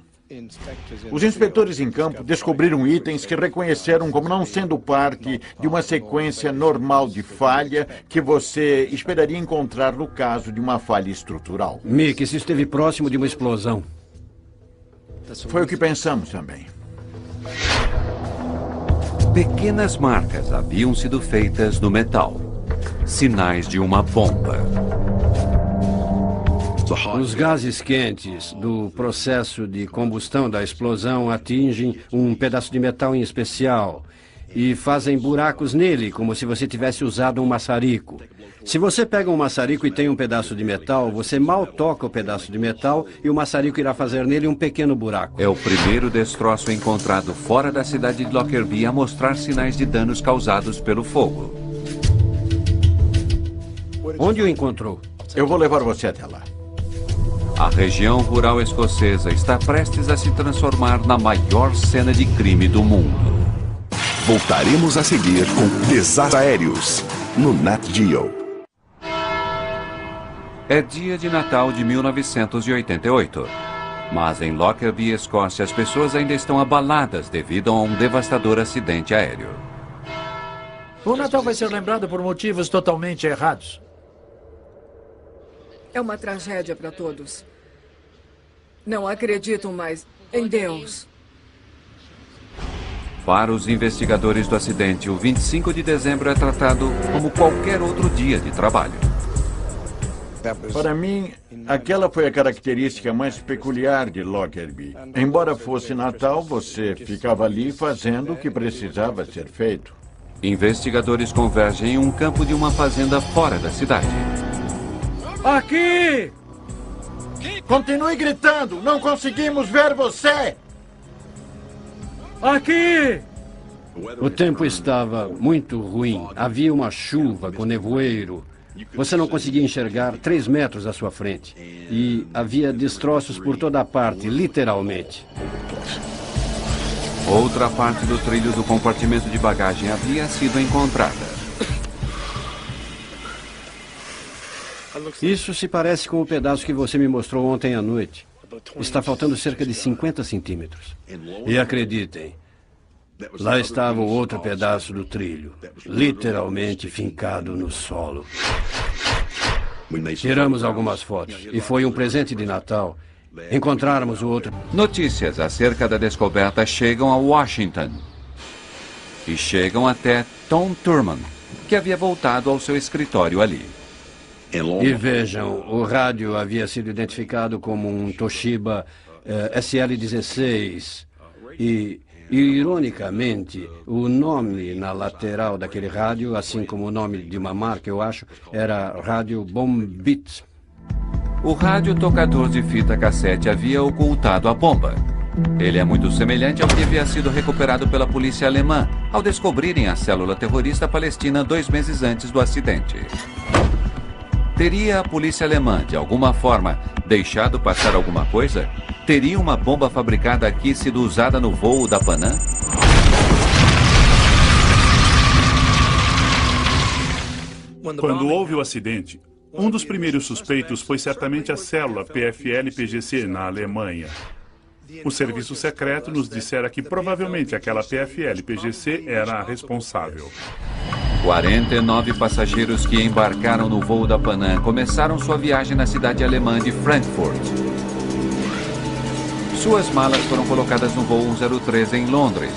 Speaker 10: Os inspetores em campo descobriram itens que reconheceram como não sendo parte de uma sequência normal de falha que você esperaria encontrar no caso de uma falha estrutural.
Speaker 4: Mick, isso esteve próximo de uma explosão.
Speaker 10: Foi o que pensamos também.
Speaker 2: Pequenas marcas haviam sido feitas no metal. Sinais de uma bomba.
Speaker 4: Os gases quentes do processo de combustão da explosão atingem um pedaço de metal em especial e fazem buracos nele, como se você tivesse usado um maçarico. Se você pega um maçarico e tem um pedaço de metal, você mal toca o pedaço de metal e o maçarico irá fazer nele um pequeno buraco.
Speaker 2: É o primeiro destroço encontrado fora da cidade de Lockerbie a mostrar sinais de danos causados pelo fogo.
Speaker 4: Onde o encontrou?
Speaker 10: Eu vou levar você até lá.
Speaker 2: A região rural escocesa está prestes a se transformar na maior cena de crime do mundo.
Speaker 1: Voltaremos a seguir com Desastres Aéreos, no Nat Geo.
Speaker 2: É dia de Natal de 1988. Mas em Lockerbie, Escócia, as pessoas ainda estão abaladas devido a um devastador acidente aéreo.
Speaker 11: O Natal vai ser lembrado por motivos totalmente errados.
Speaker 8: É uma tragédia para todos. Não acreditam mais em Deus.
Speaker 2: Para os investigadores do acidente, o 25 de dezembro é tratado como qualquer outro dia de trabalho.
Speaker 10: Para mim, aquela foi a característica mais peculiar de Lockerbie. Embora fosse Natal, você ficava ali fazendo o que precisava ser feito.
Speaker 2: Investigadores convergem em um campo de uma fazenda fora da cidade.
Speaker 5: Aqui!
Speaker 10: Continue gritando! Não conseguimos ver você!
Speaker 5: Aqui!
Speaker 4: O tempo estava muito ruim. Havia uma chuva com nevoeiro. Você não conseguia enxergar 3 metros à sua frente. E havia destroços por toda parte, literalmente.
Speaker 2: Outra parte do trilho do compartimento de bagagem havia sido encontrada.
Speaker 4: Isso se parece com o pedaço que você me mostrou ontem à noite. Está faltando cerca de 50 centímetros. E acreditem, lá estava o outro pedaço do trilho, literalmente fincado no solo. Tiramos algumas fotos e foi um presente de Natal encontrarmos o outro.
Speaker 2: Notícias acerca da descoberta chegam a Washington. E chegam até Tom Thurman, que havia voltado ao seu escritório ali.
Speaker 4: E vejam, o rádio havia sido identificado como um Toshiba SL-16 e, ironicamente, o nome na lateral daquele rádio, assim como o nome de uma marca, eu acho, era Rádio Bombit.
Speaker 2: O rádio tocador de fita cassete havia ocultado a bomba. Ele é muito semelhante ao que havia sido recuperado pela polícia alemã ao descobrirem a célula terrorista palestina 2 meses antes do acidente. Teria a polícia alemã, de alguma forma, deixado passar alguma coisa? Teria uma bomba fabricada aqui sido usada no voo da Panam?
Speaker 6: Quando houve o acidente, um dos primeiros suspeitos foi certamente a célula PFL-PGC na Alemanha. O serviço secreto nos dissera que provavelmente aquela PFL-PGC era a responsável.
Speaker 2: 49 passageiros que embarcaram no voo da Panam começaram sua viagem na cidade alemã de Frankfurt. Suas malas foram colocadas no voo 103 em Londres.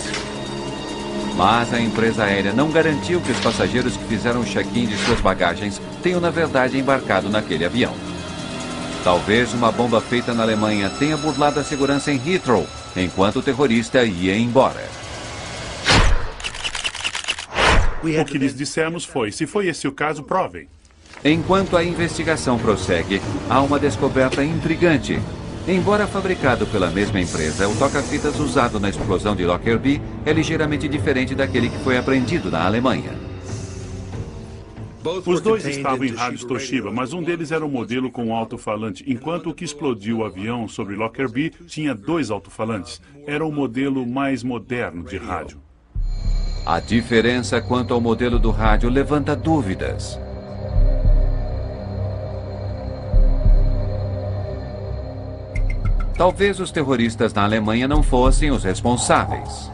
Speaker 2: Mas a empresa aérea não garantiu que os passageiros que fizeram o check-in de suas bagagens tenham, na verdade, embarcado naquele avião. Talvez uma bomba feita na Alemanha tenha burlado a segurança em Heathrow, enquanto o terrorista ia embora.
Speaker 6: O que lhes dissemos foi, se foi esse o caso, provem.
Speaker 2: Enquanto a investigação prossegue, há uma descoberta intrigante. Embora fabricado pela mesma empresa, o toca-fitas usado na explosão de Lockerbie é ligeiramente diferente daquele que foi apreendido na Alemanha.
Speaker 6: Os dois estavam em rádios Toshiba, mas um deles era um modelo com alto-falante, enquanto o que explodiu o avião sobre Lockerbie tinha 2 alto-falantes. Era o modelo mais moderno de rádio.
Speaker 2: A diferença quanto ao modelo do rádio levanta dúvidas. Talvez os terroristas na Alemanha não fossem os responsáveis.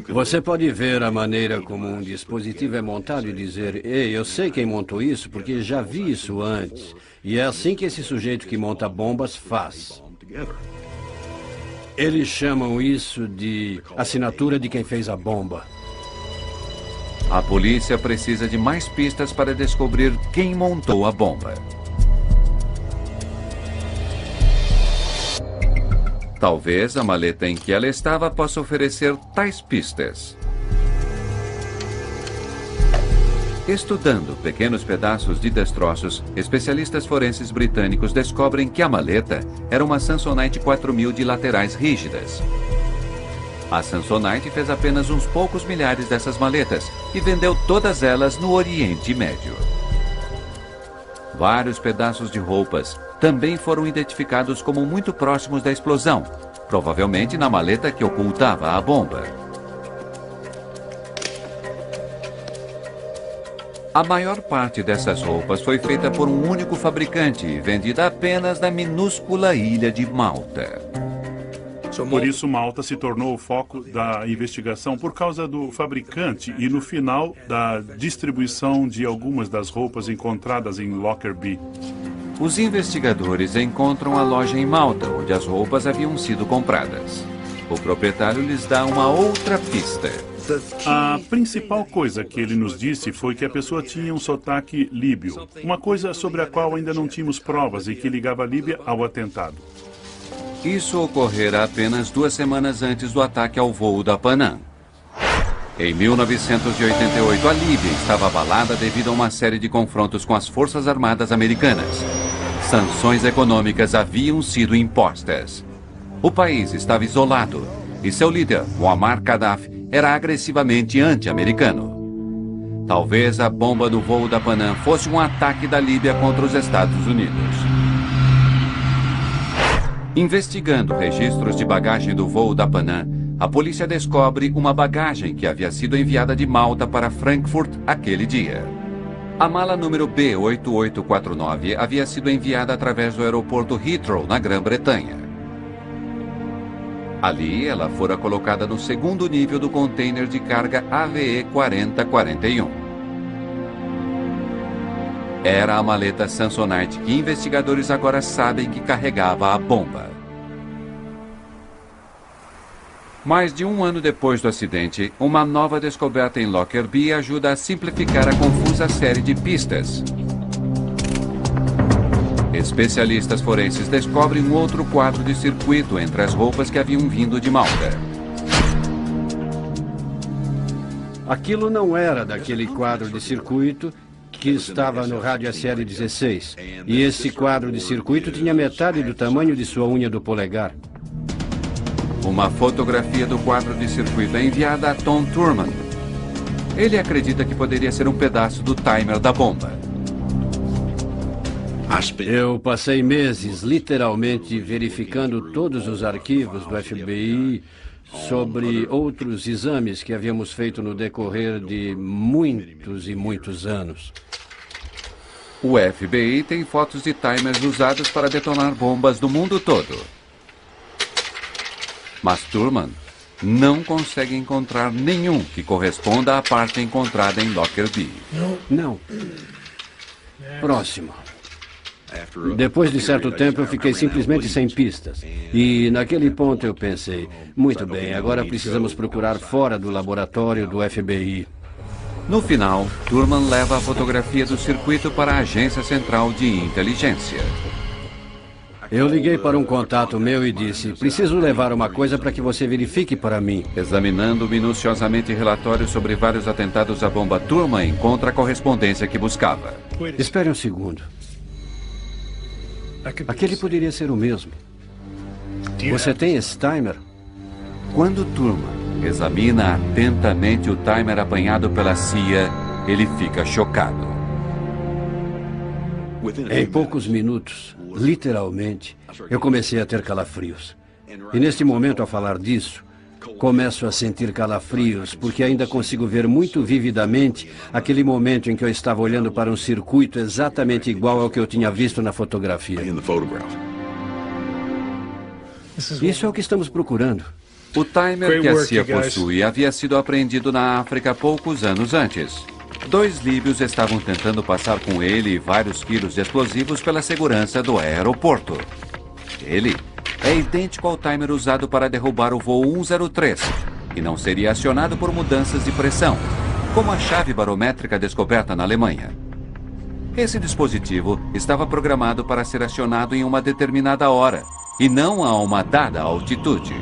Speaker 4: Você pode ver a maneira como um dispositivo é montado e dizer: ei, eu sei quem montou isso porque já vi isso antes. E é assim que esse sujeito que monta bombas faz. Eles chamam isso de assinatura de quem fez a bomba.
Speaker 2: A polícia precisa de mais pistas para descobrir quem montou a bomba. Talvez a maleta em que ela estava possa oferecer tais pistas. Estudando pequenos pedaços de destroços, especialistas forenses britânicos descobrem que a maleta era uma Samsonite 4000 de laterais rígidas. A Samsonite fez apenas uns poucos milhares dessas maletas e vendeu todas elas no Oriente Médio. Vários pedaços de roupas também foram identificados como muito próximos da explosão, provavelmente na maleta que ocultava a bomba. A maior parte dessas roupas foi feita por um único fabricante e vendida apenas na minúscula ilha de Malta.
Speaker 6: Por isso, Malta se tornou o foco da investigação por causa do fabricante e, no final, da distribuição de algumas das roupas encontradas em Lockerbie.
Speaker 2: Os investigadores encontram a loja em Malta, onde as roupas haviam sido compradas. O proprietário lhes dá uma outra pista.
Speaker 6: A principal coisa que ele nos disse foi que a pessoa tinha um sotaque líbio, uma coisa sobre a qual ainda não tínhamos provas e que ligava a Líbia ao atentado.
Speaker 2: Isso ocorrera apenas 2 semanas antes do ataque ao voo da Panam. Em 1988, a Líbia estava abalada devido a uma série de confrontos com as Forças Armadas Americanas. Sanções econômicas haviam sido impostas. O país estava isolado e seu líder, Muammar Gaddafi, era agressivamente anti-americano. Talvez a bomba no voo da Panam fosse um ataque da Líbia contra os Estados Unidos. Investigando registros de bagagem do voo da Panam, a polícia descobre uma bagagem que havia sido enviada de Malta para Frankfurt aquele dia. A mala número B8849 havia sido enviada através do aeroporto Heathrow, na Grã-Bretanha. Ali, ela fora colocada no segundo nível do container de carga AVE 4041. Era a maleta Samsonite que investigadores agora sabem que carregava a bomba. Mais de 1 ano depois do acidente, uma nova descoberta em Lockerbie ajuda a simplificar a confusa série de pistas. Especialistas forenses descobrem um outro quadro de circuito entre as roupas que haviam vindo de Malta.
Speaker 4: Aquilo não era daquele quadro de circuito que estava no rádio SL-16. E esse quadro de circuito tinha metade do tamanho de sua unha do polegar.
Speaker 2: Uma fotografia do quadro de circuito é enviada a Tom Thurman. Ele acredita que poderia ser um pedaço do timer da bomba.
Speaker 4: Eu passei meses, literalmente, verificando todos os arquivos do FBI sobre outros exames que havíamos feito no decorrer de muitos e muitos anos.
Speaker 2: O FBI tem fotos de timers usados para detonar bombas do mundo todo. Mas Thurman não consegue encontrar nenhum que corresponda à parte encontrada em Locker B.
Speaker 4: Não. Próximo. Depois de certo tempo, eu fiquei simplesmente sem pistas. E naquele ponto eu pensei, muito bem, agora precisamos procurar fora do laboratório do FBI.
Speaker 2: No final, Thurman leva a fotografia do circuito para a Agência Central de Inteligência.
Speaker 4: Eu liguei para um contato meu e disse, preciso levar uma coisa para que você verifique para mim.
Speaker 2: Examinando minuciosamente relatórios sobre vários atentados à bomba, Thurman encontra a correspondência que buscava.
Speaker 4: Espere um segundo. Aquele poderia ser o mesmo. Você tem esse timer?
Speaker 2: Quando Thurman examina atentamente o timer apanhado pela CIA, ele fica chocado.
Speaker 4: Em poucos minutos, literalmente, eu comecei a ter calafrios. E neste momento, ao falar disso, começo a sentir calafrios, porque ainda consigo ver muito vividamente aquele momento em que eu estava olhando para um circuito exatamente igual ao que eu tinha visto na fotografia. Isso é o que estamos procurando.
Speaker 2: O timer que a CIA possui havia sido apreendido na África poucos anos antes. 2 líbios estavam tentando passar com ele vários quilos de explosivos pela segurança do aeroporto. Ele é idêntico ao timer usado para derrubar o voo 103 e não seria acionado por mudanças de pressão, como a chave barométrica descoberta na Alemanha. Esse dispositivo estava programado para ser acionado em uma determinada hora e não a uma dada altitude.